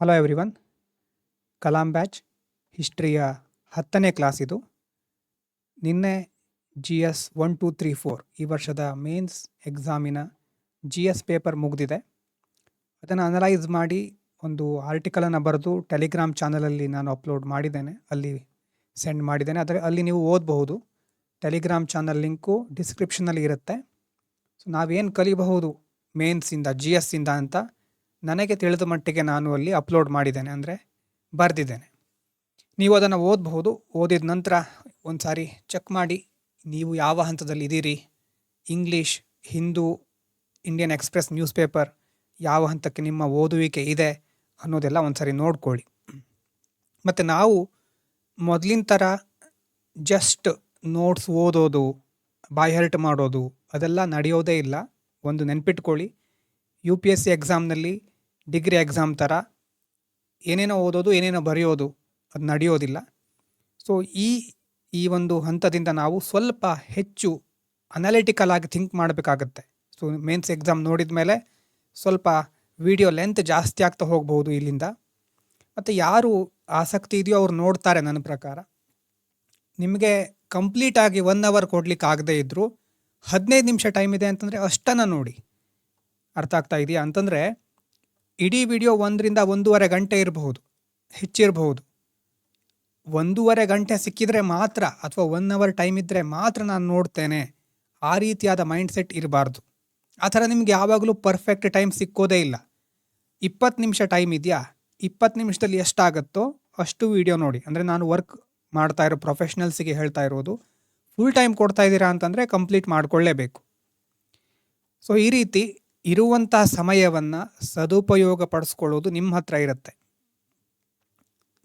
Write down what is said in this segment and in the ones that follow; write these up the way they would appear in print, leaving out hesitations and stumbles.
Hello everyone, Kalam batch ಹಿಸ್ಟ್ರಿಯ 10ನೇ class ಇದು. ನಿನ್ನೆ GS 1, 2, 3, 4 ಈ ವರ್ಷದ ಮೇನ್ಸ್ ಎಕ್ಸಾಮಿನ GS ಪೇಪರ್ ಮುಗಿದಿದೆ. ಅದನ್ನು ಅನಲೈಸ್ ಮಾಡಿ ಒಂದು ಆರ್ಟಿಕಲನ್ನು ಬರೆದು ಟೆಲಿಗ್ರಾಮ್ ಚಾನಲಲ್ಲಿ ನಾನು ಅಪ್ಲೋಡ್ ಮಾಡಿದ್ದೇನೆ, ಅಲ್ಲಿ ಸೆಂಡ್ ಮಾಡಿದ್ದೇನೆ. ಅಲ್ಲಿ ನೀವು ಓದಬಹುದು. ಟೆಲಿಗ್ರಾಮ್ ಚಾನಲ್ ಲಿಂಕು ಡಿಸ್ಕ್ರಿಪ್ಷನಲ್ಲಿ ಇರುತ್ತೆ. ಸೊ ನಾವೇನು ಕಲಿಬಹುದು ಮೇನ್ಸಿಂದ GS ಇಂದ ಅಂತ ನನಗೆ ತಿಳಿದ ಮಟ್ಟಿಗೆ ನಾನು ಅಲ್ಲಿ ಅಪ್ಲೋಡ್ ಮಾಡಿದ್ದೇನೆ, ಅಂದರೆ ಬರೆದಿದ್ದೇನೆ. ನೀವು ಅದನ್ನು ಓದಬಹುದು. ಓದಿದ ನಂತರ ಒಂದು ಸಾರಿ ಚೆಕ್ ಮಾಡಿ ನೀವು ಯಾವ ಹಂತದಲ್ಲಿ ಇದ್ದೀರಿ, English, Hindu, Indian express news paper ಯಾವ ಹಂತಕ್ಕೆ ನಿಮ್ಮ ಓದುವಿಕೆ ಇದೆ ಅನ್ನೋದೆಲ್ಲ ಒಂದು ಸಾರಿ ನೋಡ್ಕೊಳ್ಳಿ. ಮತ್ತು ನಾವು ಮೊದಲಿನ ಥರ ಜಸ್ಟ್ ನೋಟ್ಸ್ ಓದೋದು, ಬಾಯ್ಹರ್ಟ್ ಮಾಡೋದು ಅದೆಲ್ಲ ನಡೆಯೋದೇ ಇಲ್ಲ. ಒಂದು ನೆನ್ಪಿಟ್ಕೊಳ್ಳಿ, UPSC ಎಕ್ಸಾಮ್ನಲ್ಲಿ ಡಿಗ್ರಿ ಎಕ್ಸಾಮ್ ಥರ ಏನೇನೋ ಓದೋದು, ಏನೇನೋ ಬರೆಯೋದು ಅದು ನಡೆಯೋದಿಲ್ಲ. ಸೊ ಈ ಒಂದು ಹಂತದಿಂದ ನಾವು ಸ್ವಲ್ಪ ಹೆಚ್ಚು ಅನಾಲಿಟಿಕಲ್ ಆಗಿ ಥಿಂಕ್ ಮಾಡಬೇಕಾಗತ್ತೆ. ಸೊ ಮೇನ್ಸ್ ಎಕ್ಸಾಮ್ ನೋಡಿದ ಮೇಲೆ ಸ್ವಲ್ಪ ವಿಡಿಯೋ ಲೆಂತ್ ಜಾಸ್ತಿ ಆಗ್ತಾ ಹೋಗ್ಬೋದು ಇಲ್ಲಿಂದ. ಮತ್ತು ಯಾರು ಆಸಕ್ತಿ ಇದೆಯೋ ಅವ್ರು ನೋಡ್ತಾರೆ. ನನ್ನ ಪ್ರಕಾರ ನಿಮಗೆ ಕಂಪ್ಲೀಟಾಗಿ 1 ಅವರ್ ಕೊಡ್ಲಿಕ್ಕೆ ಆಗದೇ ಇದ್ದರೂ 15 ನಿಮಿಷ ಟೈಮ್ ಇದೆ ಅಂತಂದರೆ ಅಷ್ಟನ್ನು ನೋಡಿ. ಅರ್ಥ ಆಗ್ತಾ ಇದೆಯಾ ಅಂತಂದರೆ ಇಡೀ ವಿಡಿಯೋ 1 ರಿಂದ 1.5 ಗಂಟೆ ಇರಬಹುದು, ಹೆಚ್ಚಿರಬಹುದು. 1.5 ಗಂಟೆ ಸಿಕ್ಕಿದರೆ ಮಾತ್ರ, ಅಥವಾ 1 ಅವರ್ ಟೈಮ್ ಇದ್ದರೆ ಮಾತ್ರ ನಾನು ನೋಡ್ತೇನೆ, ಆ ರೀತಿಯಾದ ಮೈಂಡ್ ಸೆಟ್ ಇರಬಾರ್ದು. ಆ ಥರ ನಿಮ್ಗೆ ಯಾವಾಗಲೂ ಪರ್ಫೆಕ್ಟ್ ಟೈಮ್ ಸಿಕ್ಕೋದೇ ಇಲ್ಲ. 20 ನಿಮಿಷ ಟೈಮ್ ಇದೆಯಾ, 20 ನಿಮಿಷದಲ್ಲಿ ಎಷ್ಟಾಗುತ್ತೋ ಅಷ್ಟು ವಿಡಿಯೋ ನೋಡಿ. ಅಂದರೆ ನಾನು ವರ್ಕ್ ಮಾಡ್ತಾ ಇರೋ ಪ್ರೊಫೆಷ್ನಲ್ಸಿಗೆ ಹೇಳ್ತಾ ಇರೋದು. ಫುಲ್ ಟೈಮ್ ಕೊಡ್ತಾ ಇದ್ದೀರಾ ಅಂತಂದರೆ ಕಂಪ್ಲೀಟ್ ಮಾಡಿಕೊಳ್ಳೇಬೇಕು. ಸೊ ಈ ರೀತಿ ಇರುವಂಥ ಸಮಯವನ್ನು ಸದುಪಯೋಗ ಪಡಿಸ್ಕೊಳ್ಳೋದು ನಿಮ್ಮ ಹತ್ರ ಇರುತ್ತೆ.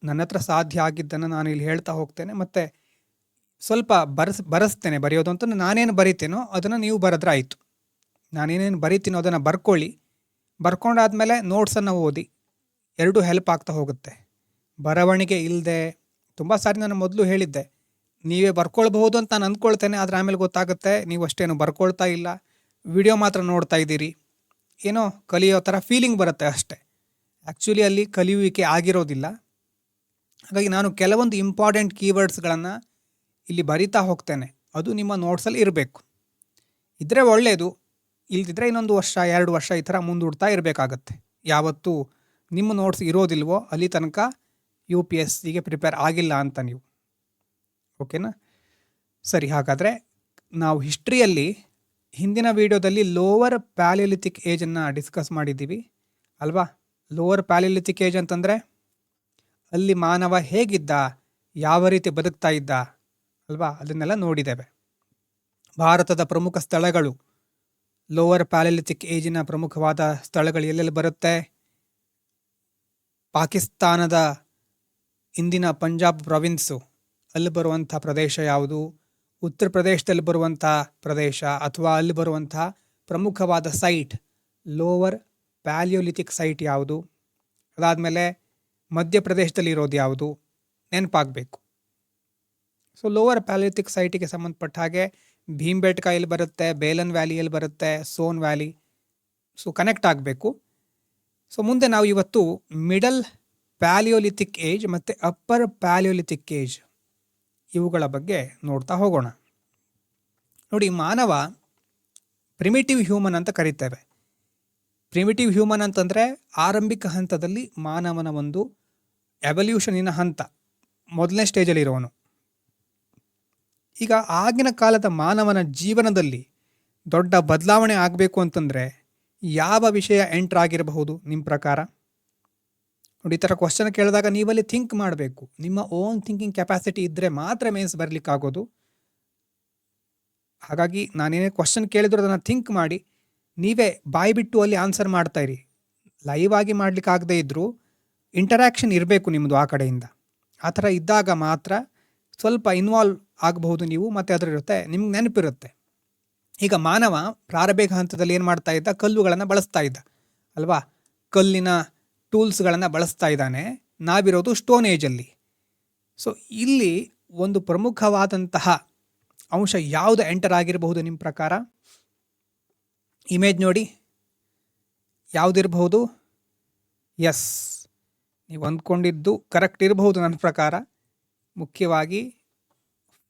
ನನ್ನ ಹತ್ರ ಸಾಧ್ಯ ಆಗಿದ್ದನ್ನು ನಾನು ಇಲ್ಲಿ ಹೇಳ್ತಾ ಹೋಗ್ತೇನೆ, ಮತ್ತು ಸ್ವಲ್ಪ ಬರೆಸ್ತೇನೆ. ಬರೆಯೋದು ಅಂತ ನಾನೇನು ಬರಿತೀನೋ ಅದನ್ನು ನೀವು ಬರೆದ್ರೆ ಆಯಿತು. ನಾನೇನೇನು ಬರಿತೀನೋ ಅದನ್ನು ಬರ್ಕೊಳ್ಳಿ. ಬರ್ಕೊಂಡಾದ್ಮೇಲೆ ನೋಟ್ಸನ್ನು ಓದಿ. ಎರಡೂ ಹೆಲ್ಪ್ ಆಗ್ತಾ ಹೋಗುತ್ತೆ. ಬರವಣಿಗೆ ಇಲ್ಲದೆ ತುಂಬ ಸಾರಿ ನಾನು ಮೊದಲು ಹೇಳಿದ್ದೆ, ನೀವೇ ಬರ್ಕೊಳ್ಬಹುದು ಅಂತ ನಾನು ಅಂದ್ಕೊಳ್ತೇನೆ. ಆದರೆ ಆಮೇಲೆ ಗೊತ್ತಾಗುತ್ತೆ ನೀವು ಅಷ್ಟೇನು ಬರ್ಕೊಳ್ತಾ ಇಲ್ಲ, ವಿಡಿಯೋ ಮಾತ್ರ ನೋಡ್ತಾ ಇದ್ದೀರಿ. ಏನೋ ಕಲಿಯೋ ಥರ ಫೀಲಿಂಗ್ ಬರುತ್ತೆ ಅಷ್ಟೆ. ಆ್ಯಕ್ಚುಲಿ ಅಲ್ಲಿ ಕಲಿಯುವಿಕೆ ಆಗಿರೋದಿಲ್ಲ. ಹಾಗಾಗಿ ನಾನು ಕೆಲವೊಂದು ಇಂಪಾರ್ಟೆಂಟ್ ಕೀವರ್ಡ್ಸ್ಗಳನ್ನು ಇಲ್ಲಿ ಬರಿತಾ ಹೋಗ್ತೇನೆ. ಅದು ನಿಮ್ಮ ನೋಟ್ಸಲ್ಲಿ ಇರಬೇಕು. ಇದ್ದರೆ ಒಳ್ಳೆಯದು, ಇಲ್ದಿದ್ರೆ ಇನ್ನೊಂದು ವರ್ಷ 2 ವರ್ಷ ಈ ಥರ ಮುಂದೂಡ್ತಾ ಇರಬೇಕಾಗತ್ತೆ. ಯಾವತ್ತೂ ನಿಮ್ಮ ನೋಟ್ಸ್ ಇರೋದಿಲ್ವೋ ಅಲ್ಲಿ ತನಕ UPSCಗೆ ಪ್ರಿಪೇರ್ ಆಗಿಲ್ಲ ಅಂತ ನೀವು. ಓಕೆನಾ? ಸರಿ, ಹಾಗಾದರೆ ನಾವು ಹಿಸ್ಟ್ರಿಯಲ್ಲಿ ಹಿಂದಿನ ವಿಡಿಯೋದಲ್ಲಿ ಲೋವರ್ ಪ್ಯಾಲಿಯೋಲಿಥಿಕ್ ಏಜನ್ನು ಡಿಸ್ಕಸ್ ಮಾಡಿದ್ದೀವಿ ಅಲ್ವಾ? ಲೋವರ್ ಪ್ಯಾಲಿಯೋಲಿಥಿಕ್ ಏಜ್ ಅಂತಂದರೆ ಅಲ್ಲಿ ಮಾನವ ಹೇಗಿದ್ದ, ಯಾವ ರೀತಿ ಬದುಕ್ತಾ ಇದ್ದ ಅಲ್ವಾ? ಅದನ್ನೆಲ್ಲ ನೋಡಿದ್ದೇವೆ. ಭಾರತದ ಪ್ರಮುಖ ಸ್ಥಳಗಳು, ಲೋವರ್ ಪ್ಯಾಲಿಯೋಲಿಥಿಕ್ ಏಜಿನ ಪ್ರಮುಖವಾದ ಸ್ಥಳಗಳು ಎಲ್ಲೆಲ್ಲಿ ಬರುತ್ತೆ? ಪಾಕಿಸ್ತಾನದ ಇಂದಿನ ಪಂಜಾಬ್ ಪ್ರಾವಿನ್ಸು, ಅಲ್ಲಿ ಬರುವಂಥ ಪ್ರದೇಶ ಯಾವುದು? ಉತ್ತರ ಪ್ರದೇಶದಲ್ಲಿ ಬರುವಂಥ ಪ್ರದೇಶ, ಅಥವಾ ಅಲ್ಲಿ ಬರುವಂಥ ಪ್ರಮುಖವಾದ ಸೈಟ್, ಲೋವರ್ ಪ್ಯಾಲಿಯೋಲಿಥಿಕ್ ಸೈಟ್ ಯಾವುದು? ಅದಾದಮೇಲೆ ಮಧ್ಯಪ್ರದೇಶದಲ್ಲಿ ಇರೋದು ಯಾವುದು? ನೆನಪಾಗಬೇಕು. ಸೊ ಲೋವರ್ ಪ್ಯಾಲಿಯೋಲಿಥಿಕ್ ಸೈಟಿಗೆ ಸಂಬಂಧಪಟ್ಟ ಹಾಗೆ ಭೀಮ್ಬೆಟ್ಕಾ ಎಲ್ಲಿ ಬರುತ್ತೆ, ಬೇಲನ್ ವ್ಯಾಲಿಯಲ್ಲಿ ಬರುತ್ತೆ, ಸೋನ್ ವ್ಯಾಲಿ. ಸೊ ಕನೆಕ್ಟ್ ಆಗಬೇಕು. ಸೊ ಮುಂದೆ ನಾವು ಇವತ್ತು ಮಿಡಲ್ ಪ್ಯಾಲಿಯೋಲಿಥಿಕ್ ಏಜ್ ಮತ್ತು ಅಪ್ಪರ್ ಪ್ಯಾಲಿಯೋಲಿಥಿಕ್ ಏಜ್ ಇವುಗಳ ಬಗ್ಗೆ ನೋಡ್ತಾ ಹೋಗೋಣ. ನೋಡಿ, ಮಾನವ ಪ್ರಿಮಿಟಿವ್ ಹ್ಯೂಮನ್ ಅಂತ ಕರಿತೇವೆ. ಪ್ರಿಮಿಟಿವ್ ಹ್ಯೂಮನ್ ಅಂತಂದರೆ ಆರಂಭಿಕ ಹಂತದಲ್ಲಿ ಮಾನವನ ಒಂದು ಎವಲ್ಯೂಷನಿನ ಹಂತ, ಮೊದಲನೇ ಸ್ಟೇಜಲ್ಲಿ ಇರೋನು. ಈಗ ಆಗಿನ ಕಾಲದ ಮಾನವನ ಜೀವನದಲ್ಲಿ ದೊಡ್ಡ ಬದಲಾವಣೆ ಆಗಬೇಕು ಅಂತಂದರೆ ಯಾವ ವಿಷಯ ಎಂಟ್ರ್ ಆಗಿರಬಹುದು ನಿಮ್ಮ ಪ್ರಕಾರ? ನೋಡಿ, ಈ ಥರ ಕ್ವಶನ್ ಕೇಳಿದಾಗ ನೀವಲ್ಲಿ ಥಿಂಕ್ ಮಾಡಬೇಕು. ನಿಮ್ಮ ಓನ್ ಥಿಂಕಿಂಗ್ ಕೆಪಾಸಿಟಿ ಇದ್ದರೆ ಮಾತ್ರ ಮೇನ್ಸ್ ಬರಲಿಕ್ಕಾಗೋದು. ಹಾಗಾಗಿ ನಾನೇನೇ ಕ್ವಶನ್ ಕೇಳಿದ್ರು ಅದನ್ನು ಥಿಂಕ್ ಮಾಡಿ ನೀವೇ ಬಾಯಿ ಬಿಟ್ಟು ಅಲ್ಲಿ ಆನ್ಸರ್ ಮಾಡ್ತಾಯಿರಿ. ಲೈವ್ ಆಗಿ ಮಾಡಲಿಕ್ಕಾಗದೇ ಇದ್ದರೂ ಇಂಟರ್ಯಾಕ್ಷನ್ ಇರಬೇಕು ನಿಮ್ಮದು ಆ ಕಡೆಯಿಂದ. ಆ ಥರ ಇದ್ದಾಗ ಮಾತ್ರ ಸ್ವಲ್ಪ ಇನ್ವಾಲ್ವ್ ಆಗಬಹುದು ನೀವು, ಮತ್ತು ಅದರಿರುತ್ತೆ ನಿಮ್ಗೆ ನೆನಪಿರುತ್ತೆ. ಈಗ ಮಾನವ ಪ್ರಾರಂಭಿಕ ಹಂತದಲ್ಲಿ ಏನು ಮಾಡ್ತಾ ಇದ್ದ? ಕಲ್ಲುಗಳನ್ನು ಬಳಸ್ತಾ ಇದ್ದ ಅಲ್ವಾ? ಕಲ್ಲಿನ ಟೂಲ್ಸ್ಗಳನ್ನು ಬಳಸ್ತಾ ಇದ್ದಾನೆ. ನಾವಿರೋದು ಸ್ಟೋನ್ ಏಜಲ್ಲಿ. ಸೊ ಇಲ್ಲಿ ಒಂದು ಪ್ರಮುಖವಾದಂತಹ ಅಂಶ ಯಾವುದು ಎಂಟರ್ ಆಗಿರಬಹುದು ನಿಮ್ಮ ಪ್ರಕಾರ? ಇಮೇಜ್ ನೋಡಿ, ಯಾವುದಿರಬಹುದು? ಎಸ್, ನೀವು ಅಂದ್ಕೊಂಡಿದ್ದು ಕರೆಕ್ಟ್ ಇರಬಹುದು ನನ್ನ ಪ್ರಕಾರ. ಮುಖ್ಯವಾಗಿ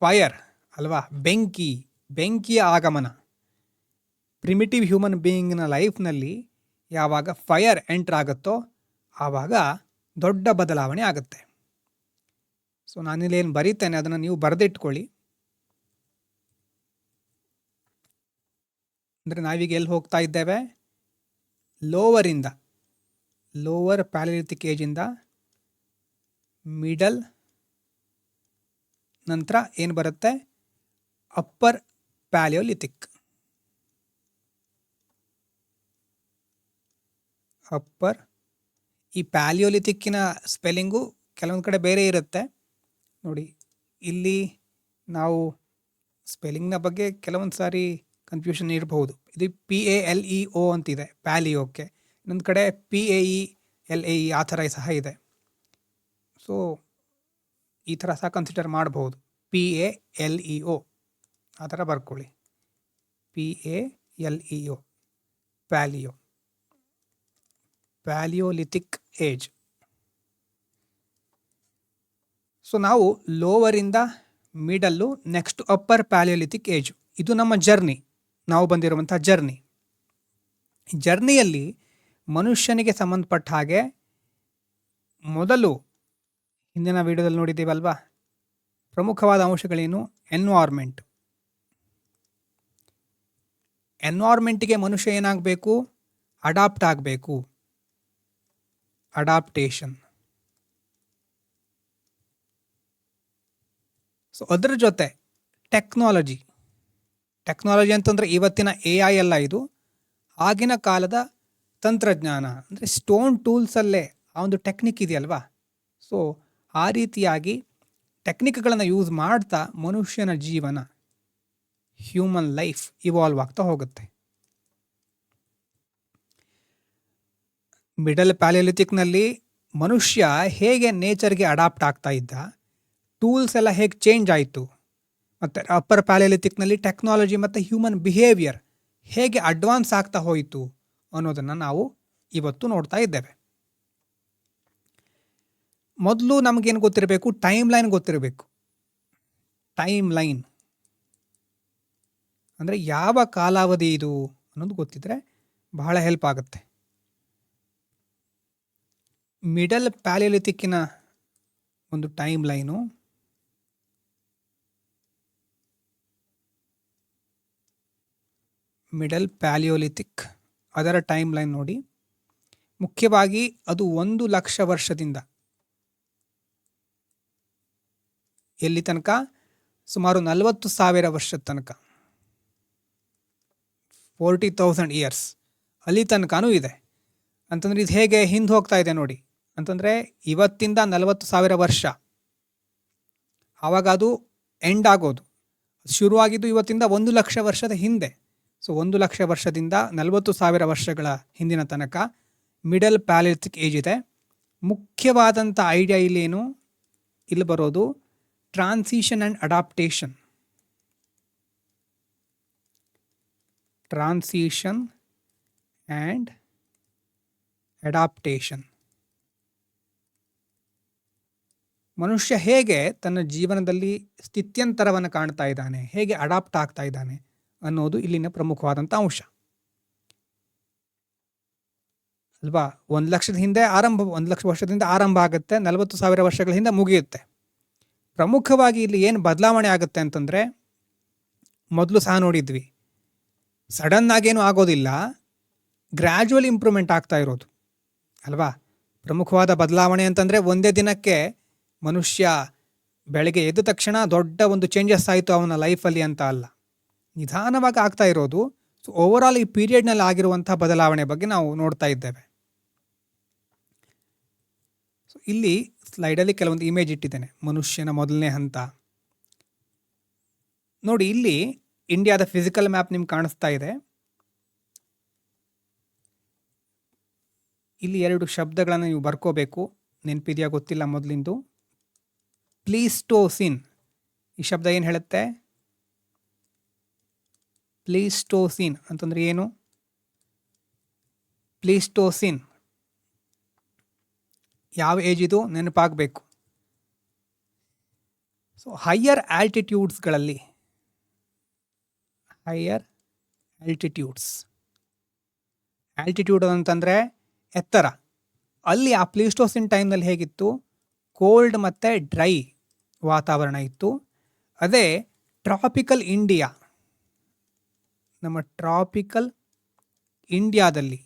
ಫೈರ್ ಅಲ್ವಾ, ಬೆಂಕಿಯ ಆಗಮನ. ಪ್ರಿಮಿಟಿವ್ ಹ್ಯೂಮನ್ ಬೀಯಿಂಗ್ನ ಲೈಫ್ನಲ್ಲಿ ಯಾವಾಗ ಫೈರ್ ಎಂಟರ್ ಆಗುತ್ತೋ ಆವಾಗ ದೊಡ್ಡ ಬದಲಾವಣೆ ಆಗುತ್ತೆ. ಸೊ ನಾನಿಲ್ಲೇನು ಬರೀತೇನೆ ಅದನ್ನು ನೀವು ಬರೆದಿಟ್ಕೊಳ್ಳಿ. ಅಂದರೆ ನಾವೀಗ ಎಲ್ಲಿ ಹೋಗ್ತಾ ಇದ್ದೇವೆ, ಲೋವರ್ ಪ್ಯಾಲಿಯೋಲಿಥಿಕ್ ಏಜಿಂದ ಮಿಡಲ್, ನಂತರ ಏನು ಬರುತ್ತೆ ಅಪ್ಪರ್ ಪ್ಯಾಲಿಯೋಲಿಥಿಕ್. ಅಪ್ಪರ್, ಈ ಪ್ಯಾಲಿಯೋಲಿಥಿಕ್ಕಿನ ಸ್ಪೆಲ್ಲಿಂಗು ಕೆಲವೊಂದು ಕಡೆ ಬೇರೆ ಇರುತ್ತೆ ನೋಡಿ. ಇಲ್ಲಿ ನಾವು ಸ್ಪೆಲ್ಲಿಂಗ್ನ ಬಗ್ಗೆ ಕೆಲವೊಂದು ಸಾರಿ ಕನ್ಫ್ಯೂಷನ್ ಇರಬಹುದು. ಇದು PALEO ಅಂತಿದೆ ಪ್ಯಾಲಿಯೋಕ್ಕೆ, ಇನ್ನೊಂದು ಕಡೆ PAELAE ಆ ಥರ ಸಹ ಇದೆ. ಸೊ ಈ ಥರ ಸಹ ಕನ್ಸಿಡರ್ ಮಾಡಬಹುದು. PALEO ಆ ಥರ ಬರ್ಕೊಳ್ಳಿ. PALEO Palaeolithic age. ಸೊ ನಾವು ಲೋವರಿಂದ middle, next upper Palaeolithic age. ಇದು ನಮ್ಮ ಜರ್ನಿ, ನಾವು ಬಂದಿರುವಂಥ ಜರ್ನಿಯಲ್ಲಿ ಮನುಷ್ಯನಿಗೆ ಸಂಬಂಧಪಟ್ಟ ಹಾಗೆ ಮೊದಲು ಹಿಂದಿನ ವಿಡಿಯೋದಲ್ಲಿ ನೋಡಿದ್ದೀವಲ್ವಾ, ಪ್ರಮುಖವಾದ ಅಂಶಗಳೇನು, ಎನ್ವಾರ್ಮೆಂಟಿಗೆ ಮನುಷ್ಯ ಏನಾಗಬೇಕು, ಅಡಾಪ್ಟ್ ಆಗಬೇಕು, ಅಡಾಪ್ಟೇಷನ್. ಸೊ ಅದರ ಜೊತೆ ಟೆಕ್ನಾಲಜಿ ಅಂತಂದರೆ ಇವತ್ತಿನ AI ಅಲ್ಲ, ಇದು ಆಗಿನ ಕಾಲದ ತಂತ್ರಜ್ಞಾನ. ಅಂದರೆ ಸ್ಟೋನ್ ಟೂಲ್ಸಲ್ಲೇ ಆ ಒಂದು ಟೆಕ್ನಿಕ್ ಇದೆಯಲ್ವಾ. ಸೊ ಆ ರೀತಿಯಾಗಿ ಟೆಕ್ನಿಕ್ಗಳನ್ನು ಯೂಸ್ ಮಾಡ್ತಾ ಮನುಷ್ಯನ ಜೀವನ, ಹ್ಯೂಮನ್ ಲೈಫ್ ಇವಾಲ್ವ್ ಆಗ್ತಾ ಹೋಗುತ್ತೆ. ಮಿಡಲ್ ಪ್ಯಾಲಿಯೋಲಿಥಿಕ್ನಲ್ಲಿ ಮನುಷ್ಯ ಹೇಗೆ ನೇಚರ್ಗೆ ಅಡಾಪ್ಟ್ ಆಗ್ತಾ ಇದ್ದ, ಟೂಲ್ಸ್ ಎಲ್ಲ ಹೇಗೆ ಚೇಂಜ್ ಆಯಿತು, ಮತ್ತು ಅಪ್ಪರ್ ಪ್ಯಾಲಿಯೋಲಿಥಿಕ್ನಲ್ಲಿ ಟೆಕ್ನಾಲಜಿ ಮತ್ತು ಹ್ಯೂಮನ್ ಬಿಹೇವಿಯರ್ ಹೇಗೆ ಅಡ್ವಾನ್ಸ್ ಆಗ್ತಾ ಹೋಯಿತು ಅನ್ನೋದನ್ನು ನಾವು ಇವತ್ತು ನೋಡ್ತಾ ಇದ್ದೇವೆ. ಮೊದಲು ನಮಗೇನು ಗೊತ್ತಿರಬೇಕು, ಟೈಮ್ ಲೈನ್ ಗೊತ್ತಿರಬೇಕು. ಟೈಮ್ ಲೈನ್ ಅಂದರೆ ಯಾವ ಕಾಲಾವಧಿ ಇದು ಅನ್ನೋದು ಗೊತ್ತಿದ್ರೆ ಬಹಳ ಹೆಲ್ಪ್ ಆಗುತ್ತೆ. ಮಿಡಲ್ ಪ್ಯಾಲಿಯೋಲಿಥಿಕ್ಕಿನ ಒಂದು ಟೈಮ್ ಲೈನು ಮಿಡಲ್ ಪ್ಯಾಲಿಯೋಲಿಥಿಕ್, ಅದರ ಟೈಮ್ ಲೈನ್ ನೋಡಿ. ಮುಖ್ಯವಾಗಿ ಅದು 1,00,000 ವರ್ಷದಿಂದ ಎಲ್ಲಿ ತನಕ, ಸುಮಾರು 40,000 ವರ್ಷದ ತನಕ, 40,000 ಇಯರ್ಸ್ ಅಲ್ಲಿ ತನಕನೂ ಇದೆ. ಅಂತಂದರೆ ಇದು ಹೇಗೆ ಹಿಂದೆ ಹೋಗ್ತಾ ಇದೆ ನೋಡಿ. ಅಂತಂದರೆ ಇವತ್ತಿಂದ 40,000 ವರ್ಷ, ಆವಾಗ ಅದು ಎಂಡ್ ಆಗೋದು. ಶುರುವಾಗಿದ್ದು ಇವತ್ತಿಂದ 1,00,000 ವರ್ಷದ ಹಿಂದೆ. ಸೊ 1,00,000 ವರ್ಷದಿಂದ 40,000 ವರ್ಷಗಳ ಹಿಂದಿನ ತನಕ ಮಿಡಲ್ ಪ್ಯಾಲಿಯೋಲಿಥಿಕ್ ಏಜ್ ಇದೆ. ಮುಖ್ಯವಾದಂಥ ಐಡಿಯಾ ಇಲ್ಲೇನು, ಇಲ್ಲಿ ಬರೋದು transition and adaptation. Transition and adaptation. ಮನುಷ್ಯ ಹೇಗೆ ತನ್ನ ಜೀವನದಲ್ಲಿ ಸ್ಥಿತ್ಯಂತರವನ್ನು ಕಾಣ್ತಾ ಇದ್ದಾನೆ, ಹೇಗೆ ಅಡಾಪ್ಟ್ ಆಗ್ತಾ ಇದ್ದಾನೆ ಅನ್ನೋದು ಇಲ್ಲಿನ ಪ್ರಮುಖವಾದಂಥ ಅಂಶ ಅಲ್ವಾ. 1,00,000 ವರ್ಷದಿಂದ ಆರಂಭ ಆಗುತ್ತೆ, 40,000 ವರ್ಷಗಳ ಹಿಂದೆ ಮುಗಿಯುತ್ತೆ. ಪ್ರಮುಖವಾಗಿ ಇಲ್ಲಿ ಏನು ಬದಲಾವಣೆ ಆಗುತ್ತೆ ಅಂತಂದರೆ, ಮೊದಲು ಸಹ ನೋಡಿದ್ವಿ, ಸಡನ್ನಾಗೇನು ಆಗೋದಿಲ್ಲ, ಗ್ರ್ಯಾಜುವಲ್ ಇಂಪ್ರೂವ್ಮೆಂಟ್ ಆಗ್ತಾ ಇರೋದು ಅಲ್ವಾ. ಪ್ರಮುಖವಾದ ಬದಲಾವಣೆ ಅಂತಂದರೆ ಒಂದೇ ದಿನಕ್ಕೆ ಮನುಷ್ಯ ಬೆಳಗ್ಗೆ ಎದ್ದ ತಕ್ಷಣ ದೊಡ್ಡ ಒಂದು ಚೇಂಜಸ್ ಆಯಿತು ಅವನ ಲೈಫಲ್ಲಿ ಅಂತ ಅಲ್ಲ, ನಿಧಾನವಾಗಿ ಆಗ್ತಾ ಇರೋದು. ಸೊ ಓವರಾಲ್ ಈ ಪೀರಿಯಡ್ನಲ್ಲಿ ಆಗಿರುವಂಥ ಬದಲಾವಣೆ ಬಗ್ಗೆ ನಾವು ನೋಡ್ತಾ ಇದ್ದೇವೆ. ಸೊ ಇಲ್ಲಿ ಸ್ಲೈಡಲ್ಲಿ ಕೆಲವೊಂದು ಇಮೇಜ್ ಇಟ್ಟಿದ್ದೇನೆ, ಮನುಷ್ಯನ ಮೊದಲನೇ ಹಂತ ನೋಡಿ. ಇಲ್ಲಿ ಇಂಡಿಯಾದ ಫಿಸಿಕಲ್ ಮ್ಯಾಪ್ ನಿಮ್ಗೆ ಕಾಣಿಸ್ತಾ ಇದೆ. ಇಲ್ಲಿ 2 ಶಬ್ದಗಳನ್ನು ನೀವು ಬರ್ಕೋಬೇಕು, ನೆನಪಿದೆಯಾ ಗೊತ್ತಿಲ್ಲ ಮೊದಲಿಂದು. ಪ್ಲೀಸ್ಟೋಸಿನ್, ಈ ಶಬ್ದ ಏನು ಹೇಳುತ್ತೆ, ಪ್ಲೀಸ್ಟೋಸಿನ್ ಅಂತಂದ್ರೆ ಏನು? ಪ್ಲೀಸ್ಟೋಸಿನ್ ಯಾವ ಏಜ್ ಇದು ನೆನಪಾಗಬೇಕು. ಸೊ ಹೈಯರ್ ಆಲ್ಟಿಟ್ಯೂಡ್ಸ್ಗಳಲ್ಲಿ ಆಲ್ಟಿಟ್ಯೂಡ್ ಅಂತಂದರೆ ಎತ್ತರ. ಅಲ್ಲಿ ಆ ಪ್ಲೀಸ್ಟೋಸಿನ್ ಟೈಮ್ನಲ್ಲಿ ಹೇಗಿತ್ತು, ಕೋಲ್ಡ್ ಮತ್ತು ಡ್ರೈ ವಾತಾವರಣ ಇತ್ತು. ಅದೇ ಟ್ರಾಪಿಕಲ್ ಇಂಡಿಯಾ, ನಮ್ಮ ಟ್ರಾಪಿಕಲ್ ಇಂಡಿಯಾದಲ್ಲಿ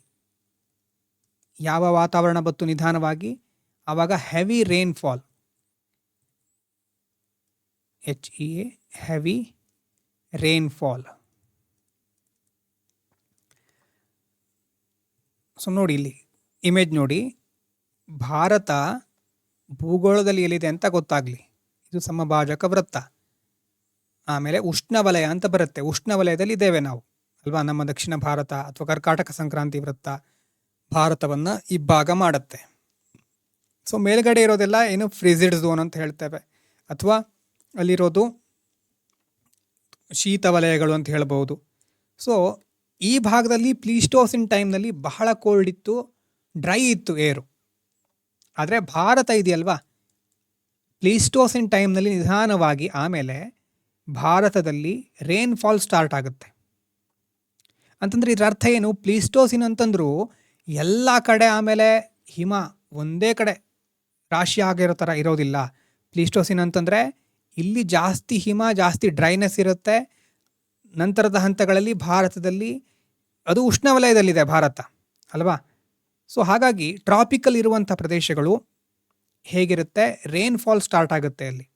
ಯಾವ ವಾತಾವರಣ ಬಂತು ನಿಧಾನವಾಗಿ, ಆವಾಗ heavy rainfall, HEA heavy rainfall. So ನೋಡಿ ಇಲ್ಲಿ ಇಮೇಜ್ ನೋಡಿ, ಭಾರತ ಭೂಗೋಳದಲ್ಲಿ ಎಲ್ಲಿದೆ ಅಂತ ಗೊತ್ತಾಗಲಿ. ಇದು ಸಮಭಾಜಕ ವೃತ್ತ, ಆಮೇಲೆ ಉಷ್ಣವಲಯ ಅಂತ ಬರುತ್ತೆ. ಉಷ್ಣವಲಯದಲ್ಲಿ ಇದ್ದೇವೆ ನಾವು ಅಲ್ವಾ. ನಮ್ಮ ದಕ್ಷಿಣ ಭಾರತ ಅಥವಾ ಕರ್ಕಾಟಕ ಸಂಕ್ರಾಂತಿ ವೃತ್ತ ಭಾರತವನ್ನು ಇಬ್ಬಾಗ ಮಾಡುತ್ತೆ. ಸೊ ಮೇಲ್ಗಡೆ ಇರೋದೆಲ್ಲ ಏನು ಫ್ರಿಜಿಡ್ ಝೋನ್ ಅಂತ ಹೇಳ್ತೇವೆ, ಅಥವಾ ಅಲ್ಲಿರೋದು ಶೀತ ವಲಯಗಳು ಅಂತ ಹೇಳ್ಬೋದು. ಸೊ ಈ ಭಾಗದಲ್ಲಿ ಪ್ಲೀಸ್ಟೋಸಿನ್ ಟೈಮ್ನಲ್ಲಿ ಬಹಳ ಕೋಲ್ಡ್ ಇತ್ತು, ಡ್ರೈ ಇತ್ತು ಏರು. ಆದರೆ ಭಾರತ ಇದೆಯಲ್ವಾ, ಪ್ಲೀಸ್ಟೋಸಿನ್ ಟೈಮ್ನಲ್ಲಿ ನಿಧಾನವಾಗಿ ಆಮೇಲೆ ಭಾರತದಲ್ಲಿ ರೇನ್ಫಾಲ್ ಸ್ಟಾರ್ಟ್ ಆಗುತ್ತೆ. ಅಂತಂದರೆ ಇದರ ಅರ್ಥ ಏನು, ಪ್ಲೀಸ್ಟೋಸಿನ್ ಅಂತಂದರೂ ಎಲ್ಲ ಕಡೆ ಆಮೇಲೆ ಹಿಮ ಒಂದೇ ಕಡೆ ರಾಶಿ ಆಗಿರೋ ಥರ ಇರೋದಿಲ್ಲ. ಪ್ಲೀಸ್ಟೋಸಿನ್ ಅಂತಂದರೆ ಇಲ್ಲಿ ಜಾಸ್ತಿ ಹಿಮ, ಜಾಸ್ತಿ ಡ್ರೈನೆಸ್ ಇರುತ್ತೆ. ನಂತರದ ಹಂತಗಳಲ್ಲಿ ಭಾರತದಲ್ಲಿ ಅದು ಉಷ್ಣವಲಯದಲ್ಲಿದೆ ಭಾರತ ಅಲ್ವಾ. ಸೊ ಹಾಗಾಗಿ ಟ್ರಾಪಿಕಲ್ ಇರುವಂಥ ಪ್ರದೇಶಗಳು ಹೇಗಿರುತ್ತೆ, ರೇನ್ಫಾಲ್ ಸ್ಟಾರ್ಟ್ ಆಗುತ್ತೆ ಅಲ್ಲಿ.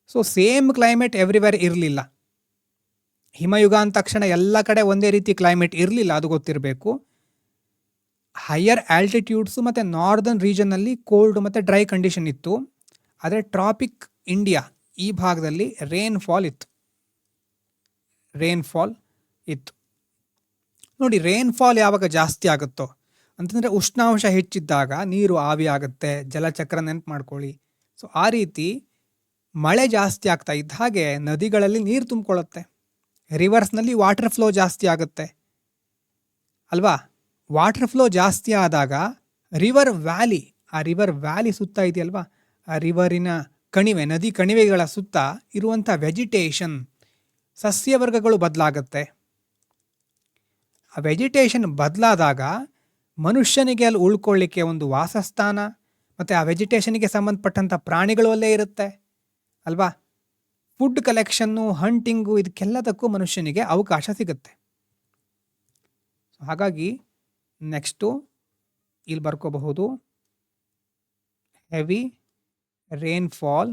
ಸೊ ಸೇಮ್ ಕ್ಲೈಮೇಟ್ ಎವ್ರಿವೇರ್ ಇರಲಿಲ್ಲ. ಹಿಮಯುಗ ಅಂದ ತಕ್ಷಣ ಎಲ್ಲ ಕಡೆ ಒಂದೇ ರೀತಿ ಕ್ಲೈಮೇಟ್ ಇರಲಿಲ್ಲ, ಅದು ಗೊತ್ತಿರಬೇಕು. ಹೈಯರ್ ಆಲ್ಟಿಟ್ಯೂಡ್ಸು ಮತ್ತು ನಾರ್ದರ್ನ್ ರೀಜನ್ನಲ್ಲಿ ಕೋಲ್ಡ್ ಮತ್ತು ಡ್ರೈ ಕಂಡೀಷನ್ ಇತ್ತು. ಆದರೆ ಟ್ರಾಪಿಕ್ ಇಂಡಿಯಾ ಈ ಭಾಗದಲ್ಲಿ ರೇನ್ಫಾಲ್ ಇತ್ತು. ನೋಡಿ, ರೇನ್ಫಾಲ್ ಯಾವಾಗ ಜಾಸ್ತಿ ಆಗುತ್ತೋ ಅಂತಂದರೆ ಉಷ್ಣಾಂಶ ಹೆಚ್ಚಿದ್ದಾಗ ನೀರು ಆವಿ ಆಗುತ್ತೆ, ಜಲಚಕ್ರ ನೆನಪು ಮಾಡ್ಕೊಳ್ಳಿ. ಸೊ ಆ ರೀತಿ ಮಳೆ ಜಾಸ್ತಿ ಆಗ್ತಾ ಇದ್ದ ಹಾಗೆ ನದಿಗಳಲ್ಲಿ ನೀರು ತುಂಬಿಕೊಳ್ಳುತ್ತೆ, ರಿವರ್ಸ್ನಲ್ಲಿ ವಾಟರ್ ಫ್ಲೋ ಜಾಸ್ತಿ ಆಗುತ್ತೆ ಅಲ್ವಾ. ವಾಟರ್ ಫ್ಲೋ ಜಾಸ್ತಿ ಆದಾಗ ರಿವರ್ ವ್ಯಾಲಿ ಸುತ್ತ ಇದೆಯಲ್ವಾ, ಆ ರಿವರಿನ ಕಣಿವೆ, ನದಿ ಕಣಿವೆಗಳ ಸುತ್ತ ಇರುವಂಥ ವೆಜಿಟೇಷನ್, ಸಸ್ಯವರ್ಗಗಳು ಬದಲಾಗುತ್ತೆ. ಆ ವೆಜಿಟೇಷನ್ ಬದಲಾದಾಗ ಮನುಷ್ಯನಿಗೆ ಅಲ್ಲಿ ಉಳ್ಕೊಳ್ಳಿಕ್ಕೆ ಒಂದು ವಾಸಸ್ಥಾನ ಮತ್ತು ಆ ವೆಜಿಟೇಷನ್ಗೆ ಸಂಬಂಧಪಟ್ಟಂಥ ಪ್ರಾಣಿಗಳು ಅಲ್ಲೇ ಇರುತ್ತೆ ಅಲ್ವಾ. ಫುಡ್ ಕಲೆಕ್ಷನ್ನು, ಹಂಟಿಂಗು, ಇದಕ್ಕೆಲ್ಲದಕ್ಕೂ ಮನುಷ್ಯನಿಗೆ ಅವಕಾಶ ಸಿಗುತ್ತೆ. ಹಾಗಾಗಿ ನೆಕ್ಸ್ಟು ಇಲ್ಲಿ ಬರ್ಕೋಬಹುದು, ಹೆವಿ ರೇನ್ಫಾಲ್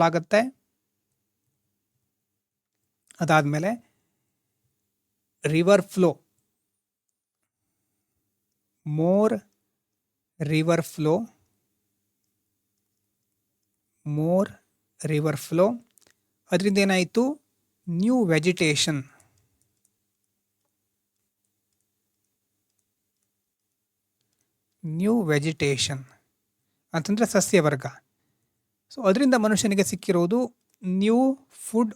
ಆಗುತ್ತೆ. ಅದಾದಮೇಲೆ river flow, more river flow. ಅದರಿಂದ ಏನಾಯಿತು, ನ್ಯೂ ವೆಜಿಟೇಷನ್, ಅಂತಂದರೆ ಸಸ್ಯವರ್ಗ. ಸೊ ಅದರಿಂದ ಮನುಷ್ಯನಿಗೆ ಸಿಕ್ಕಿರೋದು ನ್ಯೂ ಫುಡ್